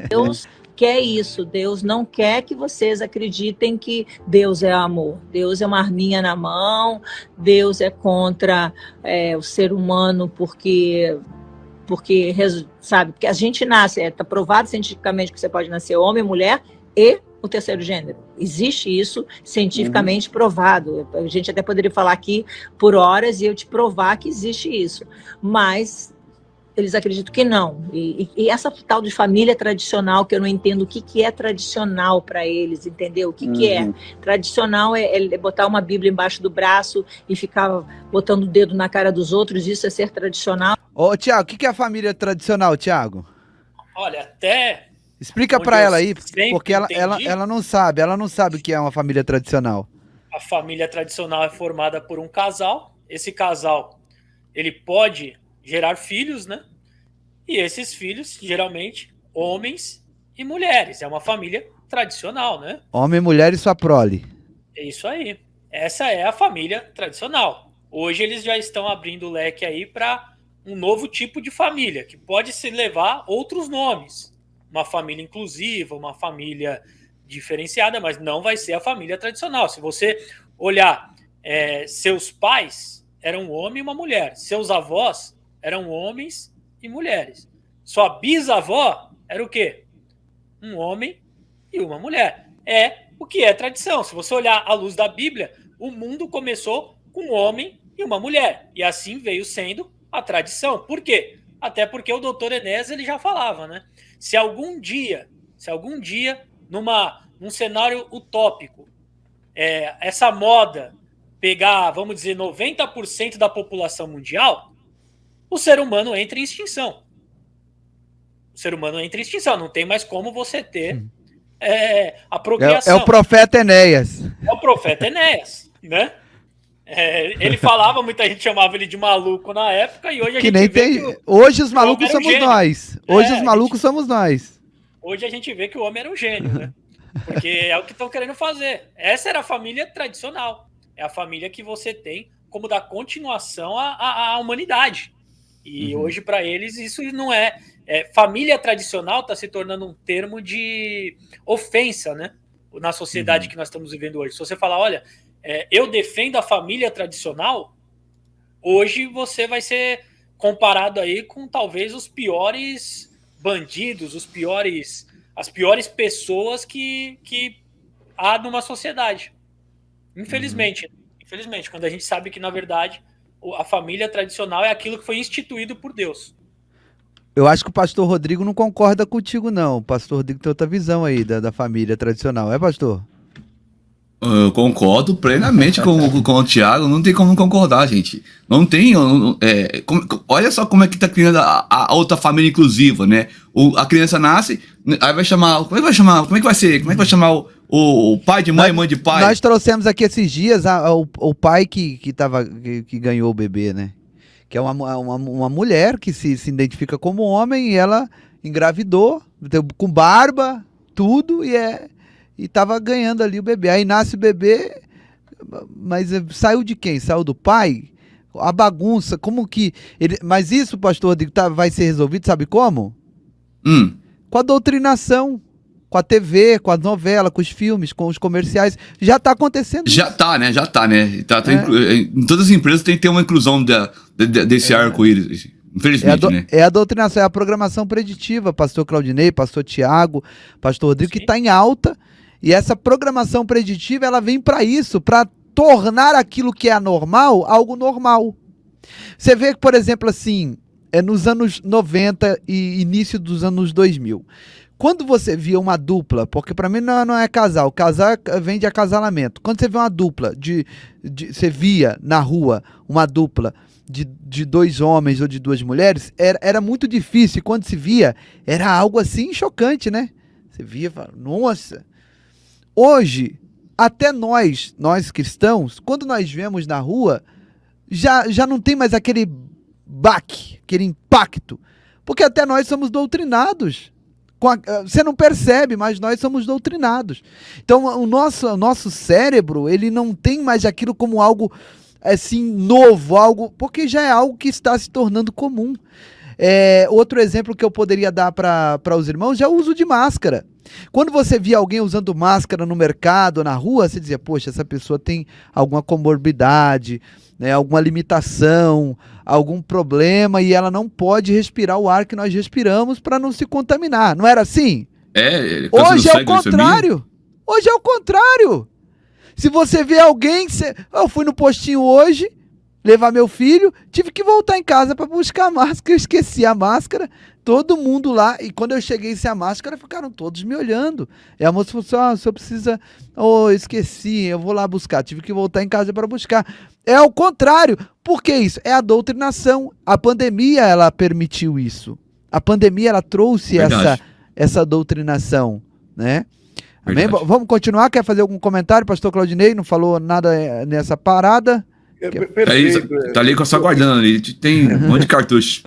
C: Deus quer isso. Deus não quer que vocês acreditem que Deus é amor. Deus é uma arminha na mão. Deus é contra o ser humano porque sabe, porque a gente nasce, está provado cientificamente que você pode nascer homem, mulher e o terceiro gênero. Existe isso cientificamente provado. A gente até poderia falar aqui por horas e eu te provar que existe isso. Mas eles acreditam que não. E essa tal de família tradicional, que eu não entendo o que é tradicional para eles, entendeu? O que é? Tradicional é botar uma Bíblia embaixo do braço e ficar botando o dedo na cara dos outros, isso é ser tradicional.
A: Ô, Thiago, o que é a família tradicional, Thiago?
E: Olha, até...
A: Explica para ela aí, porque ela não sabe o que é uma família tradicional.
E: A família tradicional é formada por um casal. Esse casal, ele pode gerar filhos, né? E esses filhos, geralmente, homens e mulheres. É uma família tradicional, né?
A: Homem, mulher e sua prole.
E: É isso aí. Essa é a família tradicional. Hoje eles já estão abrindo o leque aí para um novo tipo de família, que pode se levar outros nomes. Uma família inclusiva, uma família diferenciada, mas não vai ser a família tradicional. Se você olhar, seus pais eram um homem e uma mulher. Seus avós eram homens e mulheres. Sua bisavó era o quê? Um homem e uma mulher. É o que é tradição. Se você olhar à luz da Bíblia, o mundo começou com um homem e uma mulher. E assim veio sendo a tradição. Por quê? Até porque o doutor Enéas ele já falava, né? Se algum dia, num cenário utópico, essa moda pegar, vamos dizer, 90% da população mundial, o ser humano entra em extinção. Não tem mais como você ter a procriação.
A: É o profeta Enéas.
E: É o profeta Enéas, né? Ele falava, muita gente chamava ele de maluco na época, e hoje a gente
A: nem tem. Hoje os malucos somos nós. Hoje os malucos somos nós.
E: hoje a gente vê que o homem era um gênio, né? Porque é o que estão querendo fazer. Essa era a família tradicional. É a família que você tem como dar continuação à humanidade. E hoje, para eles, isso não é... família tradicional está se tornando um termo de ofensa, né? Na sociedade que nós estamos vivendo hoje. Se você falar, olha, eu defendo a família tradicional, hoje você vai ser comparado aí com talvez os piores bandidos, as piores pessoas que há numa sociedade. Infelizmente, quando a gente sabe que, na verdade, a família tradicional é aquilo que foi instituído por Deus.
A: Eu acho que o pastor Rodrigo não concorda contigo, não. O pastor Rodrigo tem outra visão aí da família tradicional. É, pastor?
F: Eu concordo plenamente com o Thiago, não tem como não concordar, gente. Não tem. Olha só como é que tá criando a outra família inclusiva, né? A criança nasce, aí vai chamar. Como é que vai chamar? Como é que vai ser? Como é que vai chamar o pai de mãe, mãe de pai?
A: Nós trouxemos aqui esses dias o pai que ganhou o bebê, né? Que é uma mulher que se identifica como homem e ela engravidou, com barba, tudo, e tava ganhando ali o bebê. Aí nasce o bebê, mas saiu de quem? Saiu do pai? A bagunça, como que... Mas isso, pastor Rodrigo, vai ser resolvido, sabe como? Com a doutrinação, com a TV, com as novelas, com os filmes, com os comerciais. Já tá acontecendo isso.
F: Já tá, né? Em todas as empresas tem que ter uma inclusão desse arco-íris. Infelizmente, né?
A: É a doutrinação, é a programação preditiva, pastor Claudinei, pastor Tiago, pastor Rodrigo, que está em alta. E essa programação preditiva, ela vem para isso, para tornar aquilo que é anormal, algo normal. Você vê que, por exemplo, assim, nos anos 90 e início dos anos 2000, quando você via uma dupla, porque para mim não é casal vem de acasalamento. Quando você vê uma dupla, você via na rua uma dupla de dois homens ou de duas mulheres, era muito difícil. Quando se via, era algo assim chocante, né? Você via e falava, nossa. Hoje, até nós cristãos, quando nós vemos na rua, já não tem mais aquele baque, aquele impacto. Porque até nós somos doutrinados. Você não percebe, mas nós somos doutrinados. Então, o nosso cérebro, ele não tem mais aquilo como algo assim novo, porque já é algo que está se tornando comum. Outro exemplo que eu poderia dar para os irmãos é o uso de máscara. Quando você via alguém usando máscara no mercado, na rua, você dizia, poxa, essa pessoa tem alguma comorbidade, né, alguma limitação, algum problema, e ela não pode respirar o ar que nós respiramos para não se contaminar. Não era assim? Hoje é o contrário. Hoje é o contrário. Se você vê alguém... Eu fui no postinho hoje, levar meu filho, tive que voltar em casa para buscar a máscara, eu esqueci a máscara, todo mundo lá, e quando eu cheguei sem a máscara, ficaram todos me olhando. E a moça falou assim, o senhor precisa... esqueci, eu vou lá buscar, tive que voltar em casa para buscar. É o contrário. Por que isso? É a doutrinação. A pandemia, ela permitiu isso. A pandemia, ela trouxe essa doutrinação, né? Amém? Vamos continuar? Quer fazer algum comentário? Pastor Claudinei não falou nada nessa parada?
D: Perfeito.
F: Tá ali só guardando ali, tem um monte de cartucho.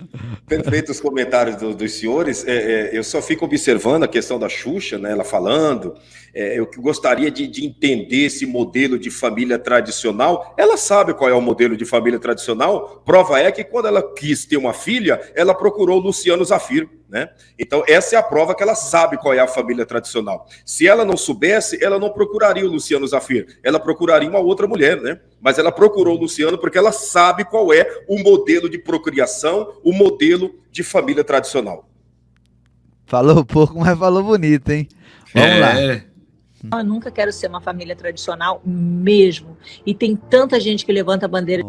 D: Perfeito os comentários dos senhores. Eu só fico observando a questão da Xuxa, né, ela falando. Eu gostaria de entender esse modelo de família tradicional. Ela sabe qual é o modelo de família tradicional. Prova é que quando ela quis ter uma filha, ela procurou Luciano Zafiro, né? Então essa é a prova que ela sabe qual é a família tradicional. Se ela não soubesse, ela não procuraria o Luciano Zafiro. Ela procuraria uma outra mulher, né? Mas ela procurou o Luciano porque ela sabe qual é o modelo de procriação, o modelo de família tradicional.
A: Falou pouco, mas falou bonito, hein? Vamos lá.
C: Eu nunca quero ser uma família tradicional mesmo. E tem tanta gente que levanta a bandeira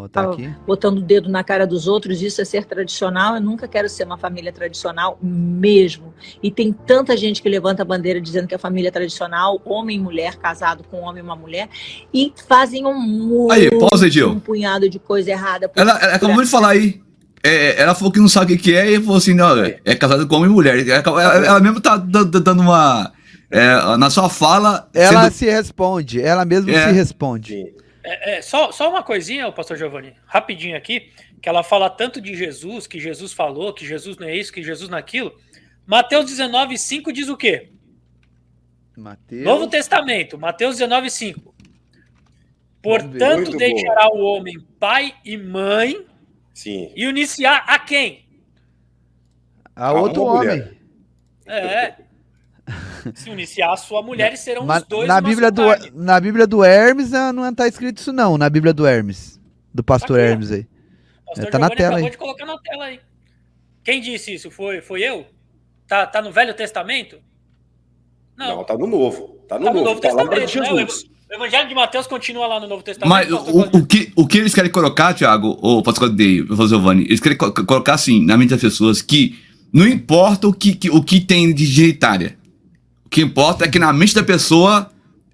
C: botando o dedo na cara dos outros, isso é ser tradicional. Eu nunca quero ser uma família tradicional mesmo. E tem tanta gente que levanta a bandeira dizendo que a família tradicional, homem e mulher, casado com um homem e uma mulher, e fazem um punhado de coisa errada.
F: Ela acabou de falar aí. Ela falou que não sabe o que é e falou assim, não, é casado com homem e mulher. Ela mesmo tá dando uma... na sua fala...
A: Ela se responde, ela mesma se responde.
E: Só uma coisinha, pastor Giovanni, rapidinho aqui, que ela fala tanto de Jesus, que Jesus falou, que Jesus não é isso, que Jesus não é aquilo, Mateus 19:5 diz o quê?
A: Mateus.
E: Novo Testamento, Mateus 19:5. Portanto,
D: Muito
E: deixará o homem pai e mãe
D: Sim.
E: e iniciar a quem?
A: A outro
D: uma
A: homem.
D: mulher.
E: Se iniciar a sua mulher e serão
A: Mas
E: os dois
A: na
E: uma
A: Bíblia,
E: só carne.
A: na Bíblia do Hermes não tá escrito isso não, na Bíblia do Hermes. Do pastor
E: Aqui, ó.
A: Hermes aí.
E: O pastor
A: Tá na
E: Giovanni
A: tela
E: acabou
A: aí.
E: de colocar na tela aí. Quem disse isso? Foi eu? Tá no Velho Testamento?
D: Não, tá no Novo. Tá no
E: Tá no
D: Novo.
E: Novo
D: Palavra de
E: Testamento, né?
D: Jesus.
E: O Evangelho de Mateus continua lá no Novo Testamento.
F: Mas o que eles querem colocar, Thiago, ou Pastor Dei, Giovanni, eles querem colocar assim, na mente das pessoas, que não importa o que tem de genitária. O que importa é que na mente da pessoa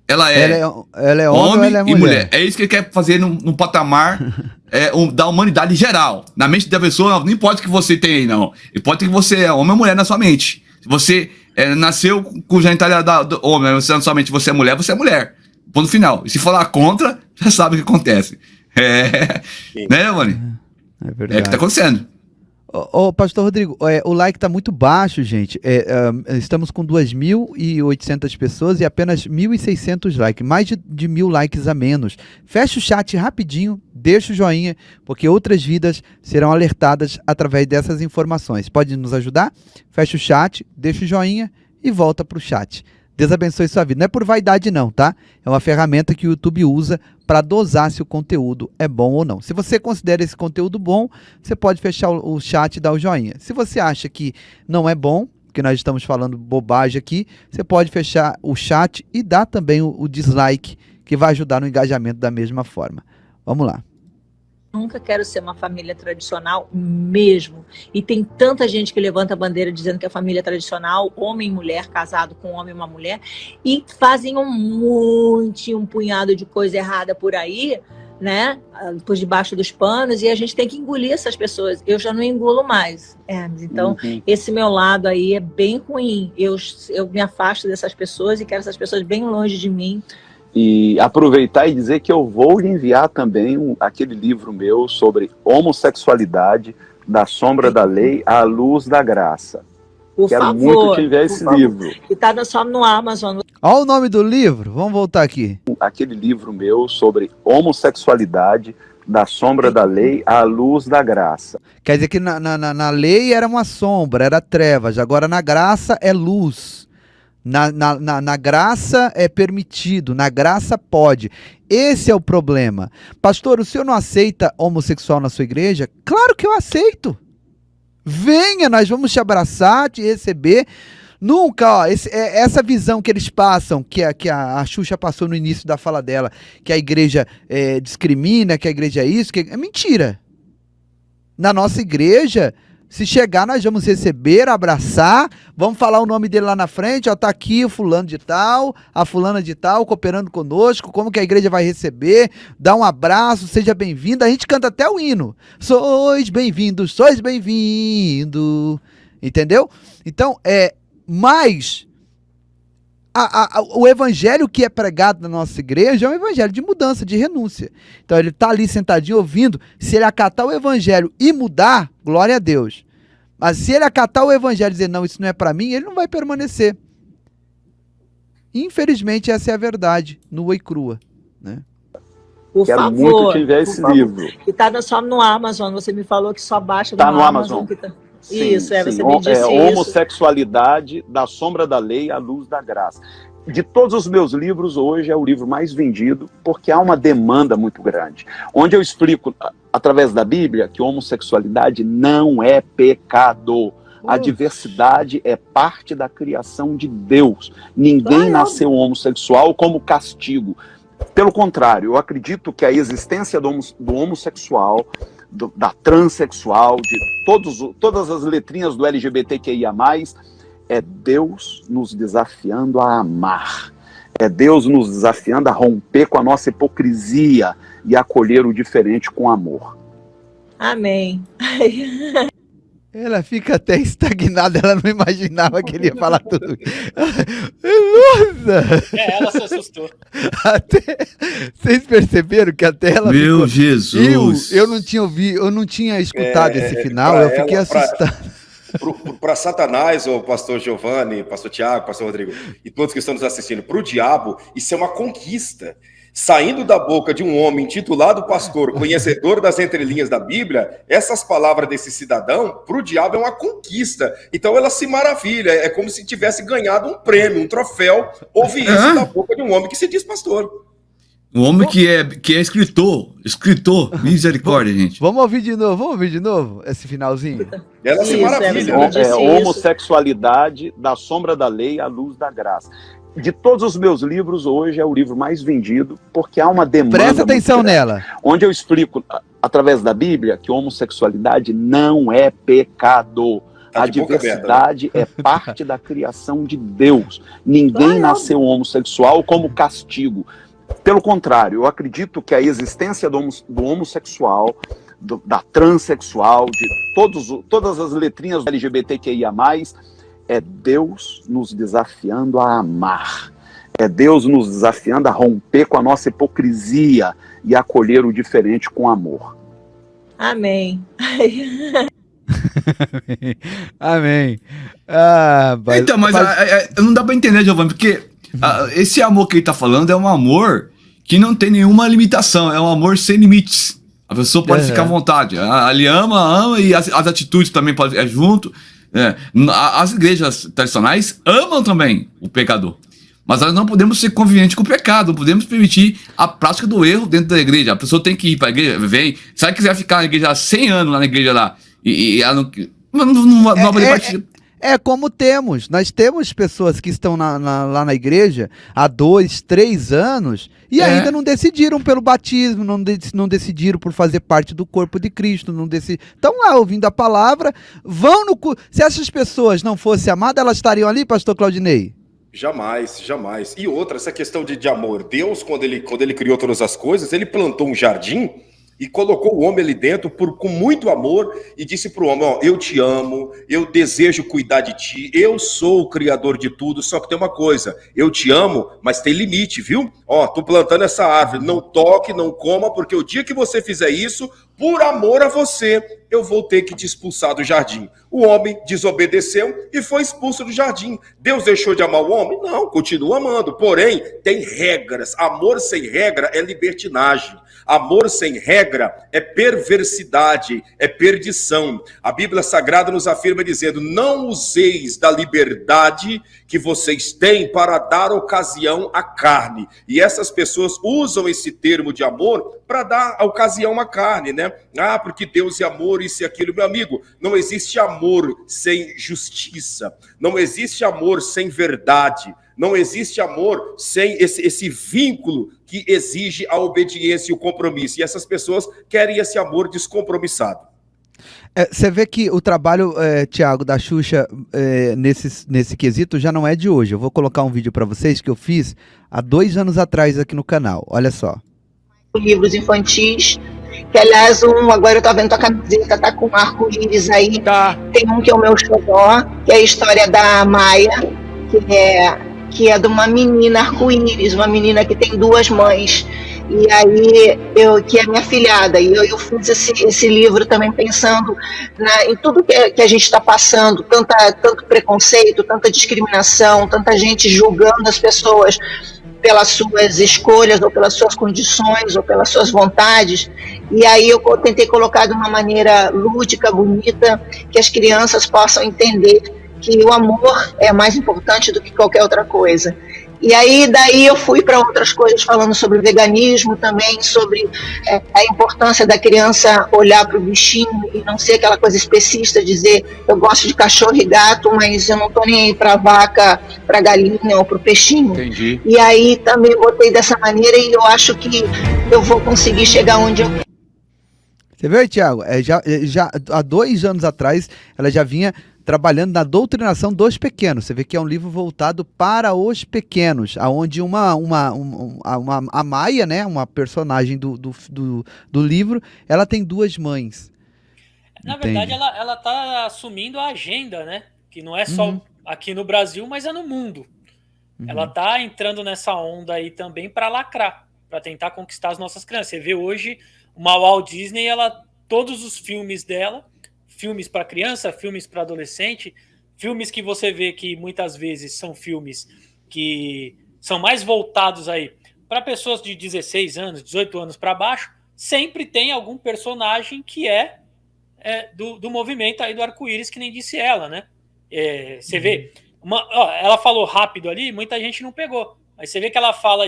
F: ela é
A: homem ou ela é
F: e
A: mulher?
F: mulher. É isso que ele quer fazer num patamar da humanidade em geral. Na mente da pessoa, não importa o que você tem aí, não. Importa que você é homem ou mulher na sua mente. Se você nasceu com genitália do homem, você na sua mente você é mulher, você é mulher. Ponto final. E se falar contra, já sabe o que acontece. Né, Giovanni?
A: É
F: É
A: verdade.
F: o que tá acontecendo.
A: Ô, pastor Rodrigo, o like tá muito baixo, gente. Estamos com 2.800 pessoas e apenas 1.600 likes. Mais de 1.000 likes a menos. Fecha o chat rapidinho, deixa o joinha, porque outras vidas serão alertadas através dessas informações. Pode nos ajudar? Fecha o chat, deixa o joinha e volta pro chat. Deus abençoe sua vida. Não é por vaidade não, tá? É uma ferramenta que o YouTube usa para dosar se o conteúdo é bom ou não. Se você considera esse conteúdo bom, você pode fechar o chat e dar o joinha. Se você acha que não é bom, que nós estamos falando bobagem aqui, você pode fechar o chat e dar também o dislike, que vai ajudar no engajamento da mesma forma. Vamos lá.
C: Nunca quero ser uma família tradicional mesmo. E tem tanta gente que levanta a bandeira dizendo que a família é tradicional, homem e mulher, casado com um homem e uma mulher, e fazem um punhado de coisa errada por aí, né? Por debaixo dos panos, e a gente tem que engolir essas pessoas. Eu já não engulo mais, Hermes. Então, esse meu lado aí é bem ruim. Eu me afasto dessas pessoas e quero essas pessoas bem longe de mim.
B: E aproveitar e dizer que eu vou lhe enviar também aquele livro meu sobre homossexualidade, da sombra da lei à luz da graça.
C: Por
B: Quero
C: favor,
B: muito te enviar esse livro.
C: E tá só no Amazon.
A: Olha o nome do livro, vamos voltar aqui.
B: Aquele livro meu sobre homossexualidade, da sombra da lei à luz da graça.
A: Quer dizer que na lei era uma sombra, era trevas, agora na graça é luz. Na graça é permitido, na graça pode. Esse é o problema. Pastor, o senhor não aceita homossexual na sua igreja? Claro que eu aceito. Venha, nós vamos te abraçar, te receber. Nunca, ó, essa visão que eles passam, que a Xuxa passou no início da fala dela, que a igreja discrimina, que a igreja é isso, é mentira. Na nossa igreja, se chegar, nós vamos receber, abraçar, vamos falar o nome dele lá na frente, ó, tá aqui o fulano de tal, a fulana de tal, cooperando conosco, como que a igreja vai receber, dá um abraço, seja bem-vindo, a gente canta até o hino, sois bem-vindos, entendeu? Então, mas o evangelho que é pregado na nossa igreja é um evangelho de mudança, de renúncia. Então ele está ali sentadinho ouvindo, se ele acatar o evangelho e mudar, glória a Deus. Mas se ele acatar o evangelho e dizer, não, isso não é para mim, ele não vai permanecer. Infelizmente essa é a verdade, nua e crua, né?
B: Quero muito te enviar esse livro.
C: E tá só no Amazon, você me falou que só baixa
B: no Amazon.
C: Sim, isso,
B: sim.
C: Você me disse isso.
B: Homossexualidade, da sombra da lei à luz da graça. De todos os meus livros, hoje é o livro mais vendido, porque há uma demanda muito grande. Onde eu explico, através da Bíblia, que homossexualidade não é pecado. A diversidade é parte da criação de Deus. Ninguém nasceu homossexual como castigo. Pelo contrário, eu acredito que a existência do homossexual, da transexual, de todas as letrinhas do LGBTQIA+, é Deus nos desafiando a amar. É Deus nos desafiando a romper com a nossa hipocrisia e acolher o diferente com amor.
C: Amém.
A: Ela fica até estagnada, ela não imaginava que ele ia falar tudo. Nossa!
E: Ela se assustou.
A: Vocês perceberam que até ela
F: Meu
A: ficou...
F: Jesus!
A: Eu não tinha ouvido, eu não tinha escutado esse final, eu fiquei assustado.
D: Para Satanás, o pastor Giovanni, pastor Tiago, pastor Rodrigo, e todos que estão nos assistindo, para o diabo, isso é uma conquista. Saindo da boca de um homem intitulado pastor, conhecedor das entrelinhas da Bíblia, essas palavras desse cidadão, para o diabo é uma conquista. Então ela se maravilha, é como se tivesse ganhado um prêmio, um troféu, ouvir isso da boca de um homem que se diz pastor.
F: Um homem que é escritor, misericórdia, gente.
A: Vamos ouvir de novo esse finalzinho?
D: Ela se
C: Isso,
D: maravilha.
C: ela disse isso.
B: Homossexualidade da sombra da lei à luz da graça. De todos os meus livros, hoje é o livro mais vendido, porque há uma demanda.
A: Presta atenção nela.
B: Onde eu explico, através da Bíblia, que homossexualidade não é pecado.
D: Tá
B: A
D: de boca
B: diversidade é parte da criação de Deus. Ninguém nasceu homossexual como castigo. Pelo contrário, eu acredito que a existência do homossexual, da transexual, de todas as letrinhas do LGBTQIA+, é Deus nos desafiando a amar. É Deus nos desafiando a romper com a nossa hipocrisia e acolher o diferente com amor.
C: Amém.
A: Amém.
F: Então, mas não dá pra entender, Giovanni, porque esse amor que ele tá falando é um amor que não tem nenhuma limitação, é um amor sem limites. A pessoa pode ficar à vontade. Ele ama e as atitudes também podem junto. As igrejas tradicionais amam também o pecador. Mas nós não podemos ser convenientes com o pecado, não podemos permitir a prática do erro dentro da igreja. A pessoa tem que ir para a igreja, vem. Se ela quiser ficar na igreja há 100 anos lá na igreja lá, e ela não vai poder partir.
A: É como nós temos pessoas que estão lá na igreja há 2, 3 anos e ainda não decidiram pelo batismo, não decidiram por fazer parte do corpo de Cristo, estão lá ouvindo a palavra, se essas pessoas não fossem amadas, elas estariam ali, pastor Claudinei?
D: Jamais, jamais. E outra, essa questão de amor. Deus, quando ele criou todas as coisas, ele plantou um jardim e colocou o homem ali dentro com muito amor e disse para o homem, ó, eu te amo, eu desejo cuidar de ti, eu sou o criador de tudo, só que tem uma coisa, eu te amo, mas tem limite, viu? Ó, tô plantando essa árvore, não toque, não coma, porque o dia que você fizer isso, por amor a você, eu vou ter que te expulsar do jardim. O homem desobedeceu e foi expulso do jardim. Deus deixou de amar o homem? Não, continua amando, porém, tem regras. Amor sem regra é libertinagem. Amor sem regra é perversidade, é perdição. A Bíblia Sagrada nos afirma dizendo, não useis da liberdade que vocês têm para dar ocasião à carne. E essas pessoas usam esse termo de amor para dar ocasião à carne, né? Ah, porque Deus é amor, isso e aquilo. Meu amigo, não existe amor sem justiça. Não existe amor sem verdade. Não existe amor sem esse vínculo que exige a obediência e o compromisso. E essas pessoas querem esse amor descompromissado.
A: Você vê que o trabalho, Tiago, da Xuxa nesse quesito já não é de hoje. Eu vou colocar um vídeo para vocês que eu fiz há 2 anos atrás aqui no canal. Olha só.
C: Livros infantis, que aliás, agora eu tô vendo tua camiseta, tá com arco-íris aí. Tá. Tem um que é o meu xodó, que é a história da Maia, que é de uma menina arco-íris, uma menina que tem 2 mães. E aí, que é minha filhada, e eu fiz esse livro também pensando em tudo que a gente está passando, tanto preconceito, tanta discriminação, tanta gente julgando as pessoas pelas suas escolhas, ou pelas suas condições, ou pelas suas vontades. E aí eu tentei colocar de uma maneira lúdica, bonita, que as crianças possam entender que o amor é mais importante do que qualquer outra coisa. E aí, daí eu fui para outras coisas, falando sobre veganismo também, sobre a importância da criança olhar para o bichinho e não ser aquela coisa especista, dizer eu gosto de cachorro e gato, mas eu não estou nem aí para vaca, para galinha ou para o peixinho.
B: Entendi.
C: E aí também botei dessa maneira e eu acho que eu vou conseguir chegar onde eu quero.
A: Você viu aí, Tiago? Já há 2 anos atrás, ela já vinha trabalhando na doutrinação dos pequenos. Você vê que é um livro voltado para os pequenos, onde a Maia, né, uma personagem do livro, ela tem 2 mães.
E: Na
A: Entende?
E: verdade, ela tá assumindo a agenda, né? Que não é só aqui no Brasil, mas é no mundo. Ela tá entrando nessa onda aí também para lacrar, para tentar conquistar as nossas crianças. Você vê hoje uma Walt Disney, todos os filmes dela filmes para criança, filmes para adolescente, filmes que você vê que muitas vezes são filmes que são mais voltados aí para pessoas de 16 anos, 18 anos para baixo, sempre tem algum personagem que é do movimento aí do arco-íris, que nem disse ela, né? Você vê, ela falou rápido ali, muita gente não pegou. Aí você vê que ela fala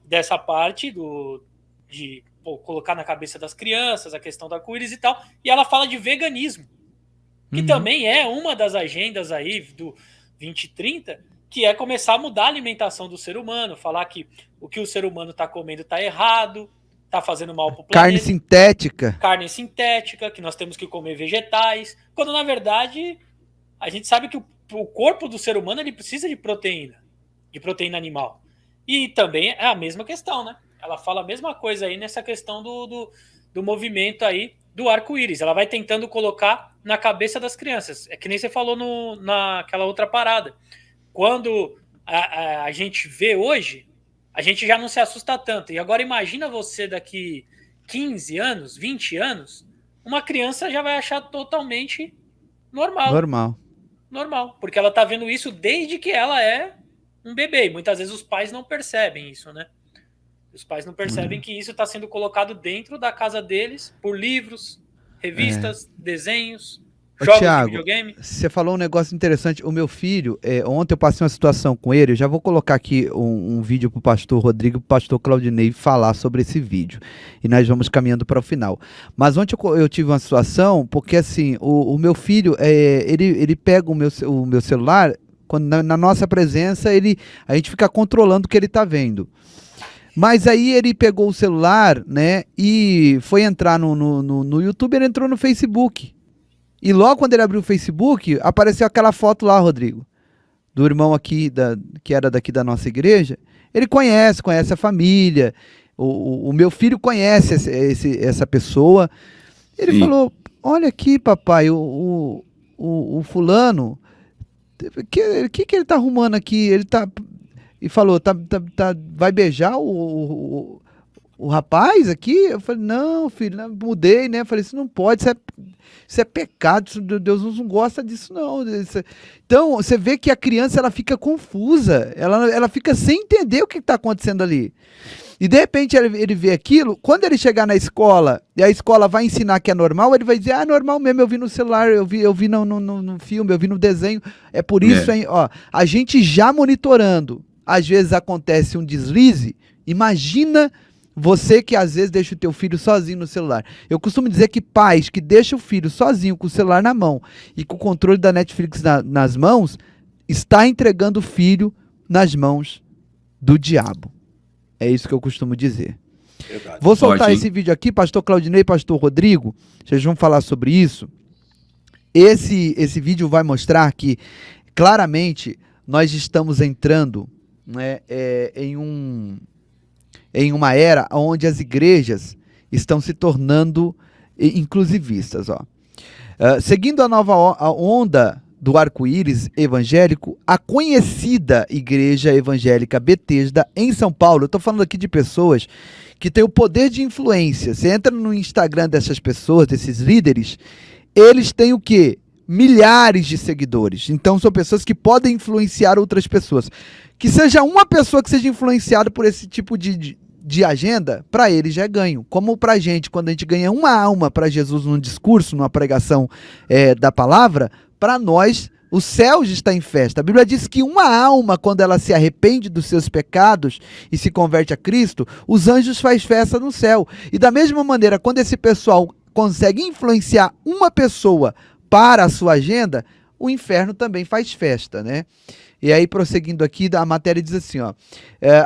E: dessa parte de colocar na cabeça das crianças a questão do arco-íris e tal, e ela fala de veganismo, que também é uma das agendas aí do 2030, que é começar a mudar a alimentação do ser humano, falar que o que o ser humano está comendo está errado, está fazendo mal para o planeta. Carne sintética, que nós temos que comer vegetais, quando na verdade a gente sabe que o corpo do ser humano ele precisa de proteína animal. E também é a mesma questão, né? Ela fala a mesma coisa aí nessa questão do movimento aí do arco-íris. Ela vai tentando colocar na cabeça das crianças. É que nem você falou naquela outra parada. Quando a gente vê hoje, a gente já não se assusta tanto. E agora imagina você daqui 15 anos, 20 anos, uma criança já vai achar totalmente normal. Porque ela tá vendo isso desde que ela é um bebê. E muitas vezes os pais não percebem isso, né? Os pais não percebem que isso está sendo colocado dentro da casa deles por livros, revistas, desenhos, jogos
A: Thiago,
E: de videogame.
A: Você falou um negócio interessante. O meu filho, ontem eu passei uma situação com ele. Eu já vou colocar aqui um vídeo para o pastor Rodrigo e para o pastor Claudinei falar sobre esse vídeo. E nós vamos caminhando para o final. Mas ontem eu tive uma situação, porque assim, o meu filho, ele pega o meu celular, quando na nossa presença, a gente fica controlando o que ele está vendo. Mas aí ele pegou o celular, né, e foi entrar no YouTube, ele entrou no Facebook. E logo quando ele abriu o Facebook, apareceu aquela foto lá, Rodrigo, do irmão aqui, que era daqui da nossa igreja. Ele conhece a família, o meu filho conhece essa pessoa. Ele falou, olha aqui, papai, o fulano, que ele tá arrumando aqui? Ele tá... E falou, vai beijar o rapaz aqui? Eu falei, não, filho, não, mudei, né? Eu falei, isso não pode, isso é pecado, Deus não gosta disso, não. Então, você vê que a criança, ela fica confusa, ela fica sem entender o que está acontecendo ali. E, de repente, ele vê aquilo, quando ele chegar na escola, e a escola vai ensinar que é normal, ele vai dizer, é normal mesmo, eu vi no celular, eu vi no filme, eu vi no desenho, é por isso, hein, ó, a gente já monitorando. Às vezes acontece um deslize, imagina você que às vezes deixa o teu filho sozinho no celular. Eu costumo dizer que pais que deixam o filho sozinho com o celular na mão e com o controle da Netflix nas mãos, está entregando o filho nas mãos do diabo. É isso que eu costumo dizer. Verdade. Vou soltar esse vídeo aqui, pastor Claudinei e pastor Rodrigo, vocês vão falar sobre isso. Esse vídeo vai mostrar que claramente nós estamos entrando, né, em uma era onde as igrejas estão se tornando inclusivistas. Seguindo a nova onda do arco-íris evangélico, a conhecida Igreja Evangélica Betesda, em São Paulo, eu estou falando aqui de pessoas que têm o poder de influência. Você entra no Instagram dessas pessoas, desses líderes, eles têm o quê? Milhares de seguidores. Então são pessoas que podem influenciar outras pessoas. Que seja uma pessoa que seja influenciada por esse tipo de agenda, para eles já é ganho. Como para a gente, quando a gente ganha uma alma para Jesus num discurso, numa pregação da palavra, para nós o céu já está em festa. A Bíblia diz que uma alma, quando ela se arrepende dos seus pecados e se converte a Cristo, os anjos fazem festa no céu. E da mesma maneira, quando esse pessoal consegue influenciar uma pessoa para a sua agenda, o inferno também faz festa, né? E aí, prosseguindo aqui, a matéria diz assim, ó,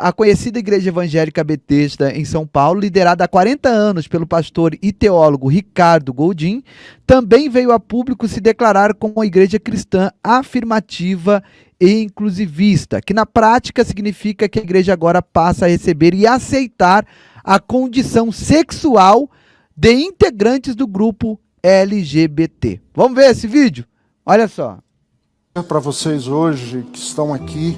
A: a conhecida Igreja Evangélica Betesda, em São Paulo, liderada há 40 anos pelo pastor e teólogo Ricardo Goldin, também veio a público se declarar como uma igreja cristã afirmativa e inclusivista, que na prática significa que a igreja agora passa a receber e aceitar a condição sexual de integrantes do grupo LGBT. Vamos ver esse vídeo? Olha só.
G: Para vocês hoje que estão aqui,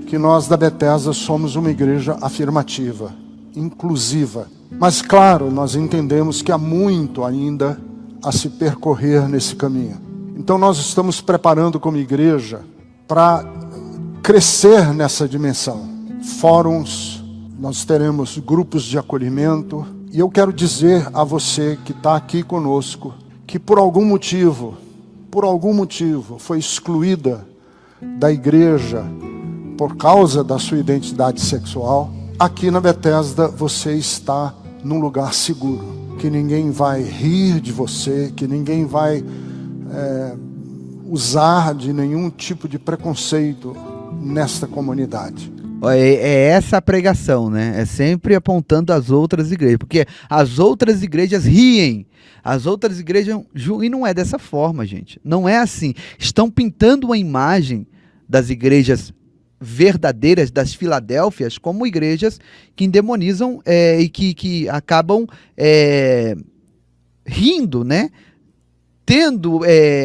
G: que nós da Betesda somos uma igreja afirmativa, inclusiva. Mas claro, nós entendemos que há muito ainda a se percorrer nesse caminho. Então nós estamos preparando como igreja para crescer nessa dimensão. Fóruns, nós teremos grupos de acolhimento. E eu quero dizer a você que está aqui conosco, que por algum motivo foi excluída da igreja por causa da sua identidade sexual, aqui na Bethesda você está num lugar seguro, que ninguém vai rir de você, que ninguém vai usar de nenhum tipo de preconceito nesta comunidade.
A: É essa a pregação, né? É sempre apontando as outras igrejas, porque as outras igrejas riem, as outras igrejas, e não é dessa forma, gente, não é assim. Estão pintando uma imagem das igrejas verdadeiras, das Filadélfias, como igrejas que endemonizam e que acabam rindo, né? Tendo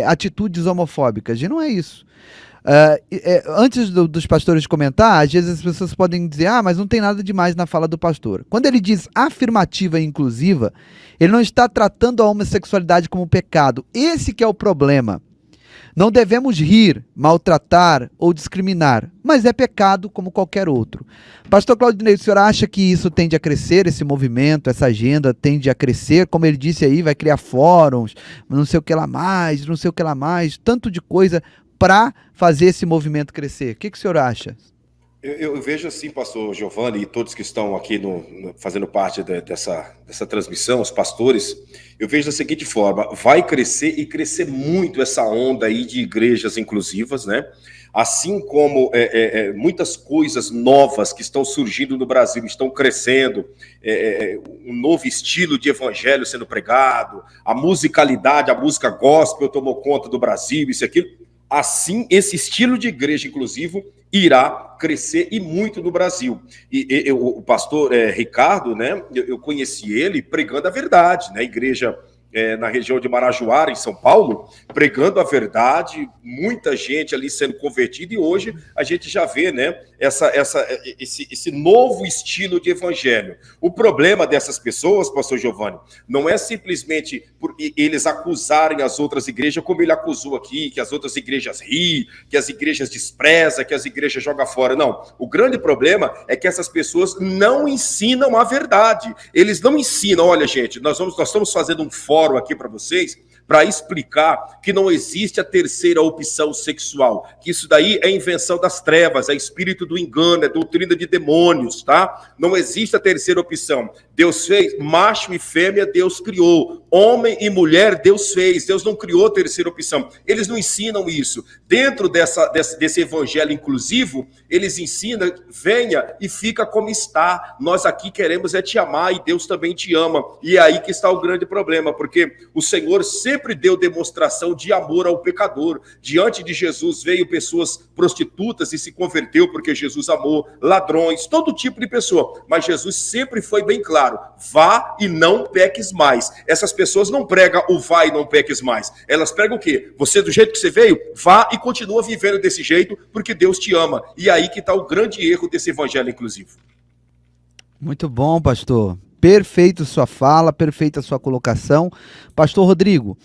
A: atitudes homofóbicas, e não é isso. Antes dos pastores comentar, às vezes as pessoas podem dizer, mas não tem nada demais na fala do pastor. Quando ele diz afirmativa e inclusiva, ele não está tratando a homossexualidade como pecado. Esse que é o problema. Não devemos rir, maltratar ou discriminar, mas é pecado como qualquer outro. Pastor Claudinei, o senhor acha que isso tende a crescer, esse movimento, essa agenda tende a crescer? Como ele disse aí, vai criar fóruns, não sei o que lá mais, tanto de coisa para fazer esse movimento crescer. O que o senhor acha?
D: Eu vejo assim, pastor Giovanni, e todos que estão aqui fazendo parte dessa transmissão, os pastores, eu vejo da seguinte forma: vai crescer e crescer muito essa onda aí de igrejas inclusivas, né? Assim como muitas coisas novas que estão surgindo no Brasil, estão crescendo, um novo estilo de evangelho sendo pregado, a musicalidade, a música gospel tomou conta do Brasil, isso e aquilo. Assim, esse estilo de igreja inclusivo irá crescer e muito no Brasil. E o pastor Ricardo, né, eu conheci ele pregando a verdade, né, igreja na região de Marajoara, em São Paulo, pregando a verdade, muita gente ali sendo convertida, e hoje a gente já vê, né, esse novo estilo de evangelho. O problema dessas pessoas, pastor Giovanni, não é simplesmente por eles acusarem as outras igrejas, como ele acusou aqui, que as outras igrejas riem, que as igrejas desprezam, que as igrejas jogam fora. Não, o grande problema é que essas pessoas não ensinam a verdade. Eles não ensinam, olha gente, nós estamos fazendo um fórum aqui para vocês, para explicar que não existe a terceira opção sexual, que isso daí é invenção das trevas, é espírito do engano, é doutrina de demônios, tá? Não existe a terceira opção. Deus fez macho e fêmea, Deus criou. Homem e mulher, Deus fez. Deus não criou a terceira opção. Eles não ensinam isso. Dentro desse evangelho inclusivo, eles ensinam, venha e fica como está. Nós aqui queremos te amar e Deus também te ama. E é aí que está o grande problema, porque o Senhor sempre deu demonstração de amor ao pecador. Diante de Jesus veio pessoas prostitutas e se converteu porque Jesus amou, ladrões, todo tipo de pessoa. Mas Jesus sempre foi bem claro: vá e não peques mais. Essas pessoas não pregam o vá e não peques mais. Elas pregam o quê? Você, do jeito que você veio, vá e continua vivendo desse jeito, porque Deus te ama. E aí que está o grande erro desse evangelho inclusivo.
A: Muito bom, pastor. Perfeito sua fala, perfeita sua colocação. Pastor Rodrigo,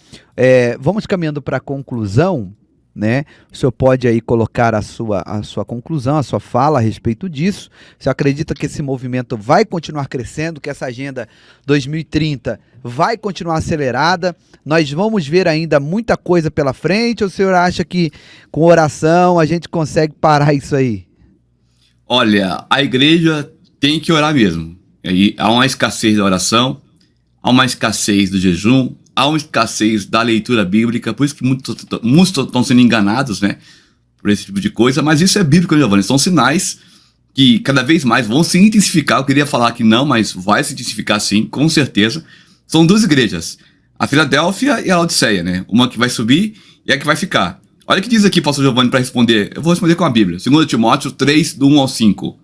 A: vamos caminhando para a conclusão, né? O senhor pode aí colocar a sua conclusão, a sua fala a respeito disso. Você acredita que esse movimento vai continuar crescendo, que essa agenda 2030 vai continuar acelerada? Nós vamos ver ainda muita coisa pela frente, ou o senhor acha que com oração a gente consegue parar isso aí?
F: Olha, a igreja tem que orar mesmo. E há uma escassez da oração, há uma escassez do jejum, há uma escassez da leitura bíblica, por isso que muitos estão sendo enganados, né, por esse tipo de coisa, mas isso é bíblico, Giovanni, são sinais que cada vez mais vão se intensificar. Eu queria falar que não, mas vai se intensificar sim, com certeza. São duas igrejas, a Filadélfia e a Laodiceia, né, uma que vai subir e a que vai ficar. Olha o que diz aqui, pastor Giovanni, para responder. Eu vou responder com a Bíblia, 2 Timóteo 3, do 1 ao 5.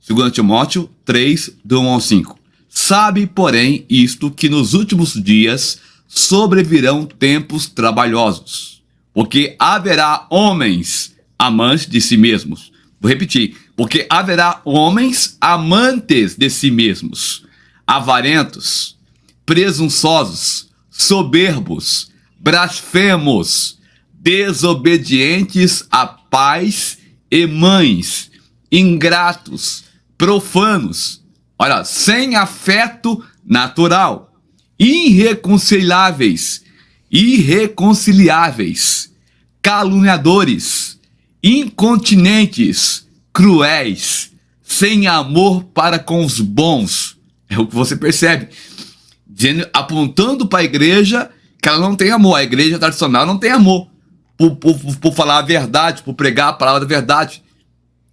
F: 2 Timóteo 3, do 1 ao 5. Sabe, porém, isto, que nos últimos dias sobrevirão tempos trabalhosos, porque haverá homens amantes de si mesmos. Vou repetir. Porque haverá homens amantes de si mesmos, avarentos, presunçosos, soberbos, blasfemos, desobedientes a pais e mães, ingratos, profanos, olha, sem afeto natural, irreconciliáveis, caluniadores, incontinentes, cruéis, sem amor para com os bons. É o que você percebe, dizendo, apontando para a igreja que ela não tem amor. A igreja tradicional não tem amor por falar a verdade, por pregar a palavra da verdade.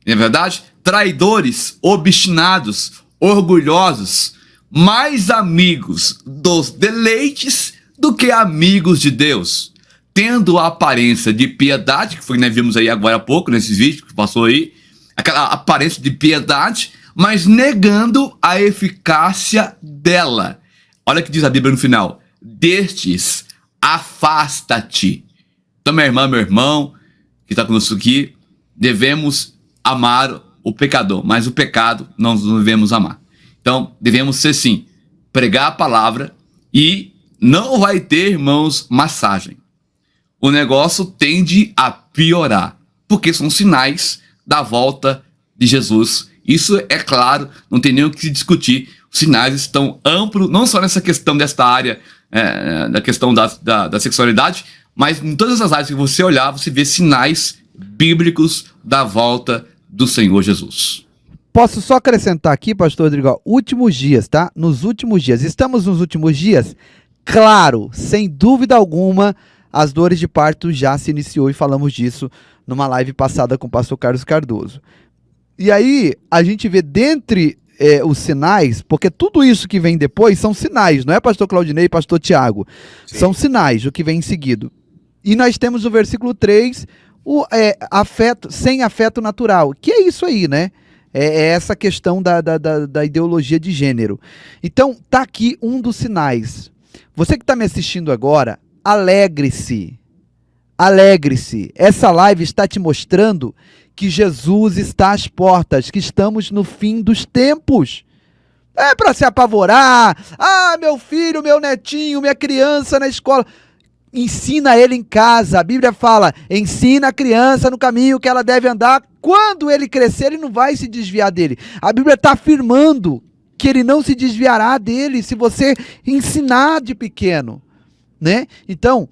F: Não é verdade? Traidores, obstinados, orgulhosos, mais amigos dos deleites do que amigos de Deus, tendo a aparência de piedade, que foi que nós vimos aí agora há pouco, nesses vídeos que passou aí, aquela aparência de piedade, mas negando a eficácia dela. Olha o que diz a Bíblia no final: destes, afasta-te. Então, minha irmã, meu irmão, que está conosco aqui, devemos amar o pecador, mas o pecado não devemos amar. Então, devemos ser, sim, pregar a palavra, e não vai ter, irmãos, massagem. O negócio tende a piorar, porque são sinais da volta de Jesus. Isso é claro, não tem nem o que se discutir. Os sinais estão amplos, não só nessa questão desta área, da questão da sexualidade, mas em todas as áreas que você olhar, você vê sinais bíblicos da volta do Senhor Jesus.
A: Posso só acrescentar aqui, pastor Rodrigo, últimos dias, tá? Nos últimos dias. Estamos nos últimos dias? Claro, sem dúvida alguma, as dores de parto já se iniciou e falamos disso numa live passada com o pastor Carlos Cardoso. E aí, a gente vê dentre os sinais, porque tudo isso que vem depois são sinais, não é, pastor Claudinei e pastor Tiago? São sinais, o que vem em seguida. E nós temos o versículo 3, afeto, sem afeto natural, que é isso aí, né? É essa questão da ideologia de gênero. Então, tá aqui um dos sinais. Você que está me assistindo agora, alegre-se. Alegre-se. Essa live está te mostrando que Jesus está às portas, que estamos no fim dos tempos. É para se apavorar. Ah, meu filho, meu netinho, minha criança na escola. Ensina ele em casa. A Bíblia fala, ensina a criança no caminho que ela deve andar. Quando ele crescer, ele não vai se desviar dele. A Bíblia está afirmando que ele não se desviará dele se você ensinar de pequeno, né? Então,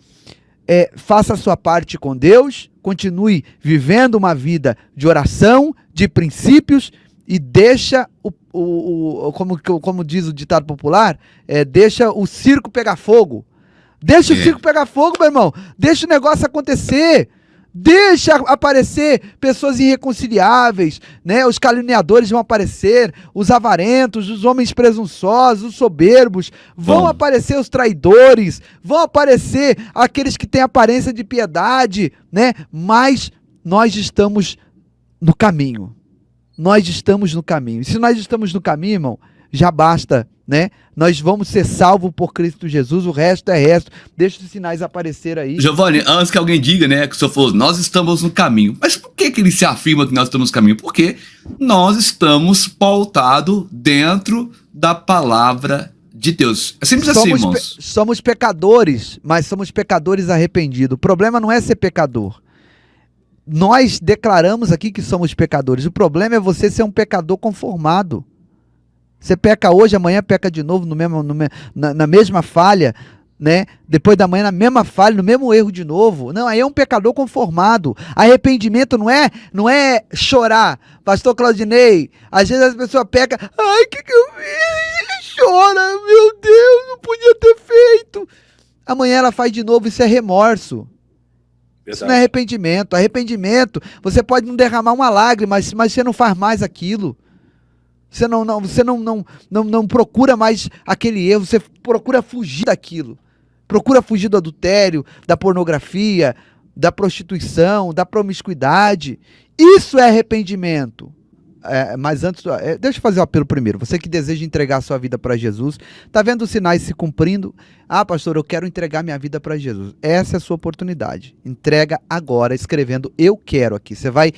A: faça a sua parte com Deus, continue vivendo uma vida de oração, de princípios, e deixa, como diz o ditado popular, deixa o circo pegar fogo. Deixa o circo pegar fogo, meu irmão. Deixa o negócio acontecer. Deixa aparecer pessoas irreconciliáveis, né? Os caluniadores vão aparecer, os avarentos, os homens presunçosos, os soberbos, vão aparecer os traidores, vão aparecer aqueles que têm aparência de piedade, né? Mas nós estamos no caminho. Nós estamos no caminho. E se nós estamos no caminho, irmão, já basta, né? Nós vamos ser salvos por Cristo Jesus, o resto é resto. Deixa os sinais aparecer aí.
F: Giovanni, antes que alguém diga, né, que o senhor falou, nós estamos no caminho. Mas por que ele se afirma que nós estamos no caminho? Porque nós estamos pautados dentro da palavra de Deus. É simples assim, irmãos.
A: Somos pecadores, mas somos pecadores arrependidos. O problema não é ser pecador. Nós declaramos aqui que somos pecadores. O problema é você ser um pecador conformado. Você peca hoje, amanhã peca de novo na mesma falha, né? Depois da manhã na mesma falha, no mesmo erro de novo. Não, aí é um pecador conformado. Arrependimento não é chorar. Pastor Claudinei, às vezes as pessoas pecam, ai, que eu fiz? Chora, meu Deus, não podia ter feito. Amanhã ela faz de novo, isso é remorso. Verdade. Isso não é arrependimento. Arrependimento, você pode não derramar uma lágrima, mas você não faz mais aquilo. Você não procura mais aquele erro, você procura fugir daquilo. Procura fugir do adultério, da pornografia, da prostituição, da promiscuidade. Isso é arrependimento. Mas antes, deixa eu fazer um apelo primeiro. Você que deseja entregar a sua vida para Jesus, está vendo os sinais se cumprindo? Ah, pastor, eu quero entregar minha vida para Jesus. Essa é a sua oportunidade. Entrega agora, escrevendo eu quero aqui. Você vai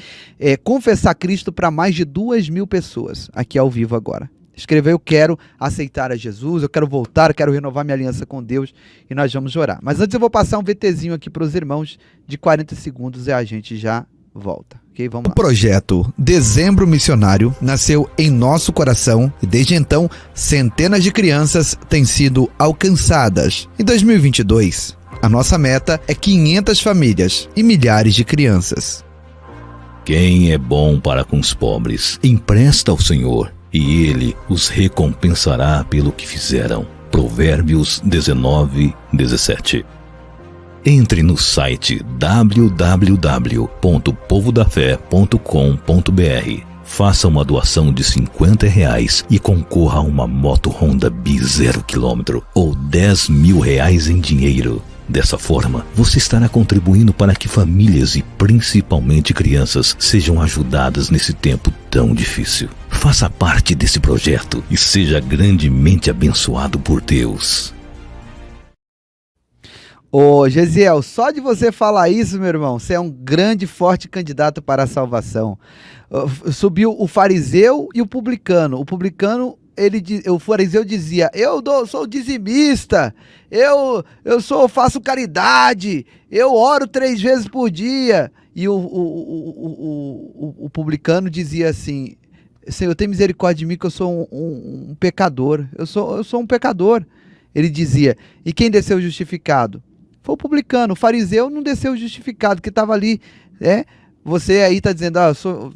A: confessar Cristo para mais de 2.000 pessoas aqui ao vivo agora. escreva: eu quero aceitar a Jesus, eu quero voltar, eu quero renovar minha aliança com Deus, e nós vamos orar. Mas antes eu vou passar um VTzinho aqui para os irmãos de 40 segundos e a gente já volta. Ok, vamos lá. O projeto Dezembro Missionário nasceu em nosso coração e desde então centenas de crianças têm sido alcançadas. Em 2022, a nossa meta é 500 famílias e milhares de crianças.
H: Quem é bom para com os pobres, empresta ao Senhor, e Ele os recompensará pelo que fizeram. Provérbios 19:17. Entre no site www.povodafé.com.br. Faça uma doação de R$50 e concorra a uma moto Honda Bi 0 km ou R$10.000 em dinheiro. Dessa forma, você estará contribuindo para que famílias e principalmente crianças sejam ajudadas nesse tempo tão difícil. Faça parte desse projeto e seja grandemente abençoado por Deus.
A: Ô, Gesiel, só de você falar isso, meu irmão, você é um grande e forte candidato para a salvação. Subiu o fariseu e o publicano. O fariseu dizia: sou dizimista, eu faço caridade, eu oro 3 vezes por dia. E o publicano dizia assim: Senhor, tem misericórdia de mim, que eu sou um pecador, eu sou um pecador. Ele dizia: e quem desceu justificado? Foi o publicano. O fariseu não desceu justificado, que estava ali, Você aí está dizendo: sou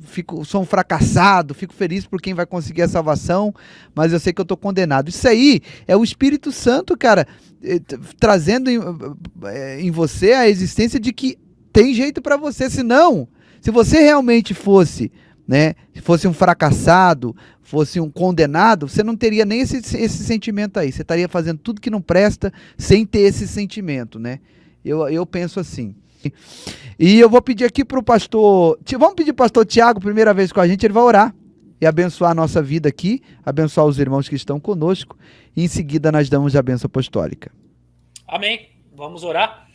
A: um fracassado, fico feliz por quem vai conseguir a salvação, mas eu sei que eu estou condenado. Isso aí é o Espírito Santo, cara, trazendo em você a existência de que tem jeito para você. Senão, se você realmente fosse um fracassado, fosse um condenado, você não teria nem esse sentimento aí. Você estaria fazendo tudo que não presta sem ter esse sentimento, né? Eu penso assim. E eu vou pedir aqui para o pastor... Vamos pedir para o pastor Tiago, primeira vez com a gente, ele vai orar e abençoar a nossa vida aqui, abençoar os irmãos que estão conosco, e em seguida nós damos a bênção apostólica.
E: Amém. Vamos orar.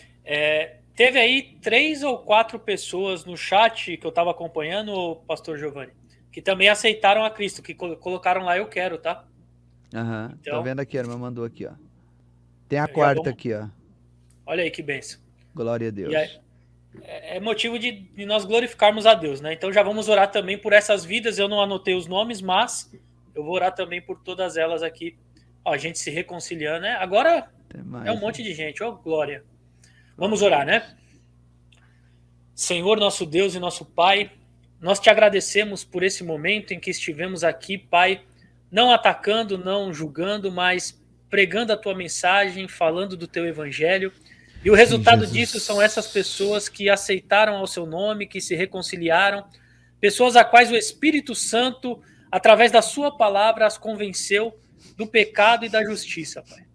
E: Teve aí 3 ou 4 pessoas no chat que eu estava acompanhando, pastor Giovanni, que também aceitaram a Cristo, que colocaram lá: eu quero, tá?
A: Aham,
E: então,
A: tô vendo aqui, a irmã mandou aqui, ó. Tem a quarta aqui, ó.
E: Olha aí que bênção.
A: Glória a Deus.
E: É motivo de nós glorificarmos a Deus, né? Então já vamos orar também por essas vidas. Eu não anotei os nomes, mas eu vou orar também por todas elas aqui. Ó, a gente se reconciliando, né? Agora é um monte de gente, ó, glória. Vamos orar, né? Senhor, nosso Deus e nosso Pai, nós te agradecemos por esse momento em que estivemos aqui, Pai, não atacando, não julgando, mas pregando a tua mensagem, falando do teu evangelho. E o resultado disso são essas pessoas que aceitaram ao seu nome, que se reconciliaram, pessoas a quais o Espírito Santo, através da sua palavra, as convenceu do pecado e da justiça, Pai.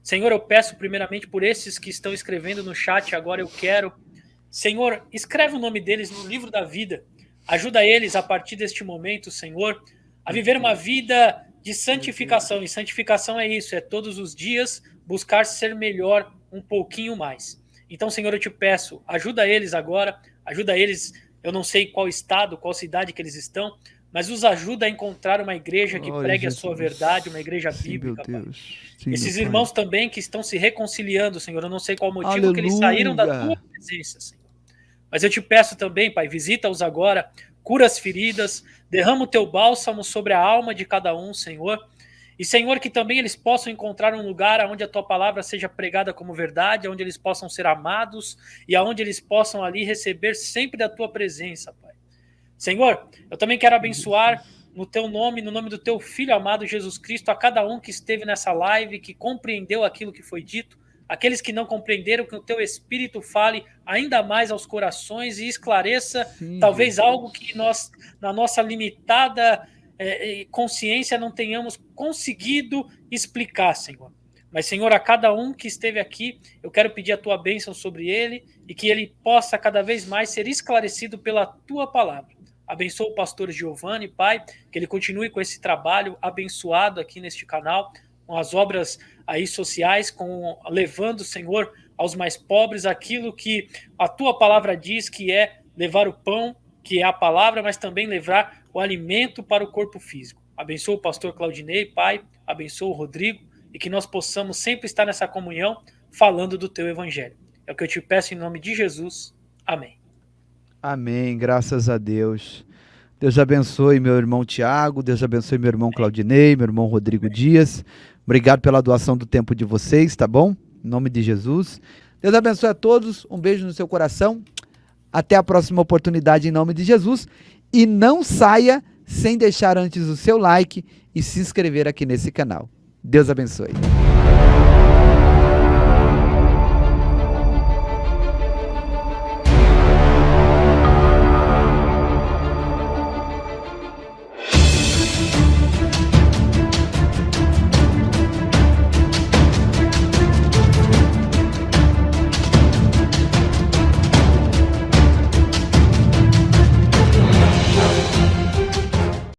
E: Senhor, eu peço primeiramente por esses que estão escrevendo no chat agora, eu quero. Senhor, escreve o nome deles no livro da vida. Ajuda eles, a partir deste momento, Senhor, a viver uma vida de santificação. E santificação é isso, é todos os dias buscar ser melhor um pouquinho mais. Então, Senhor, eu te peço, ajuda eles agora, ajuda eles, eu não sei qual estado, qual cidade que eles estão, mas os ajuda a encontrar uma igreja que pregue a sua verdade, uma igreja bíblica. Sim, esses irmãos também que estão se reconciliando, Senhor, eu não sei qual o motivo que eles saíram da tua presença, Senhor. Mas eu te peço também, Pai, visita-os agora, cura as feridas, derrama o teu bálsamo sobre a alma de cada um, Senhor. E, Senhor, que também eles possam encontrar um lugar onde a tua palavra seja pregada como verdade, onde eles possam ser amados e aonde eles possam ali receber sempre da tua presença, Pai. Senhor, eu também quero abençoar no teu nome, no nome do teu Filho amado Jesus Cristo, a cada um que esteve nessa live, que compreendeu aquilo que foi dito, aqueles que não compreenderam, que o teu Espírito fale ainda mais aos corações e esclareça talvez algo que nós, na nossa limitada consciência, não tenhamos conseguido explicar, Senhor. Mas, Senhor, a cada um que esteve aqui, eu quero pedir a tua bênção sobre ele e que ele possa cada vez mais ser esclarecido pela tua palavra. Abençoa o pastor Giovanni, Pai, que ele continue com esse trabalho abençoado aqui neste canal, com as obras aí sociais, levando, Senhor, aos mais pobres aquilo que a tua palavra diz, que é levar o pão, que é a palavra, mas também levar o alimento para o corpo físico. Abençoa o pastor Claudinei, Pai, abençoa o Rodrigo, e que nós possamos sempre estar nessa comunhão falando do teu evangelho. É o que eu te peço em nome de Jesus. Amém.
A: Amém, graças a Deus. Deus abençoe meu irmão Tiago, Deus abençoe meu irmão Claudinei, meu irmão Rodrigo Dias. Obrigado pela doação do tempo de vocês, tá bom? Em nome de Jesus. Deus abençoe a todos, um beijo no seu coração. Até a próxima oportunidade em nome de Jesus. E não saia sem deixar antes o seu like e se inscrever aqui nesse canal. Deus abençoe.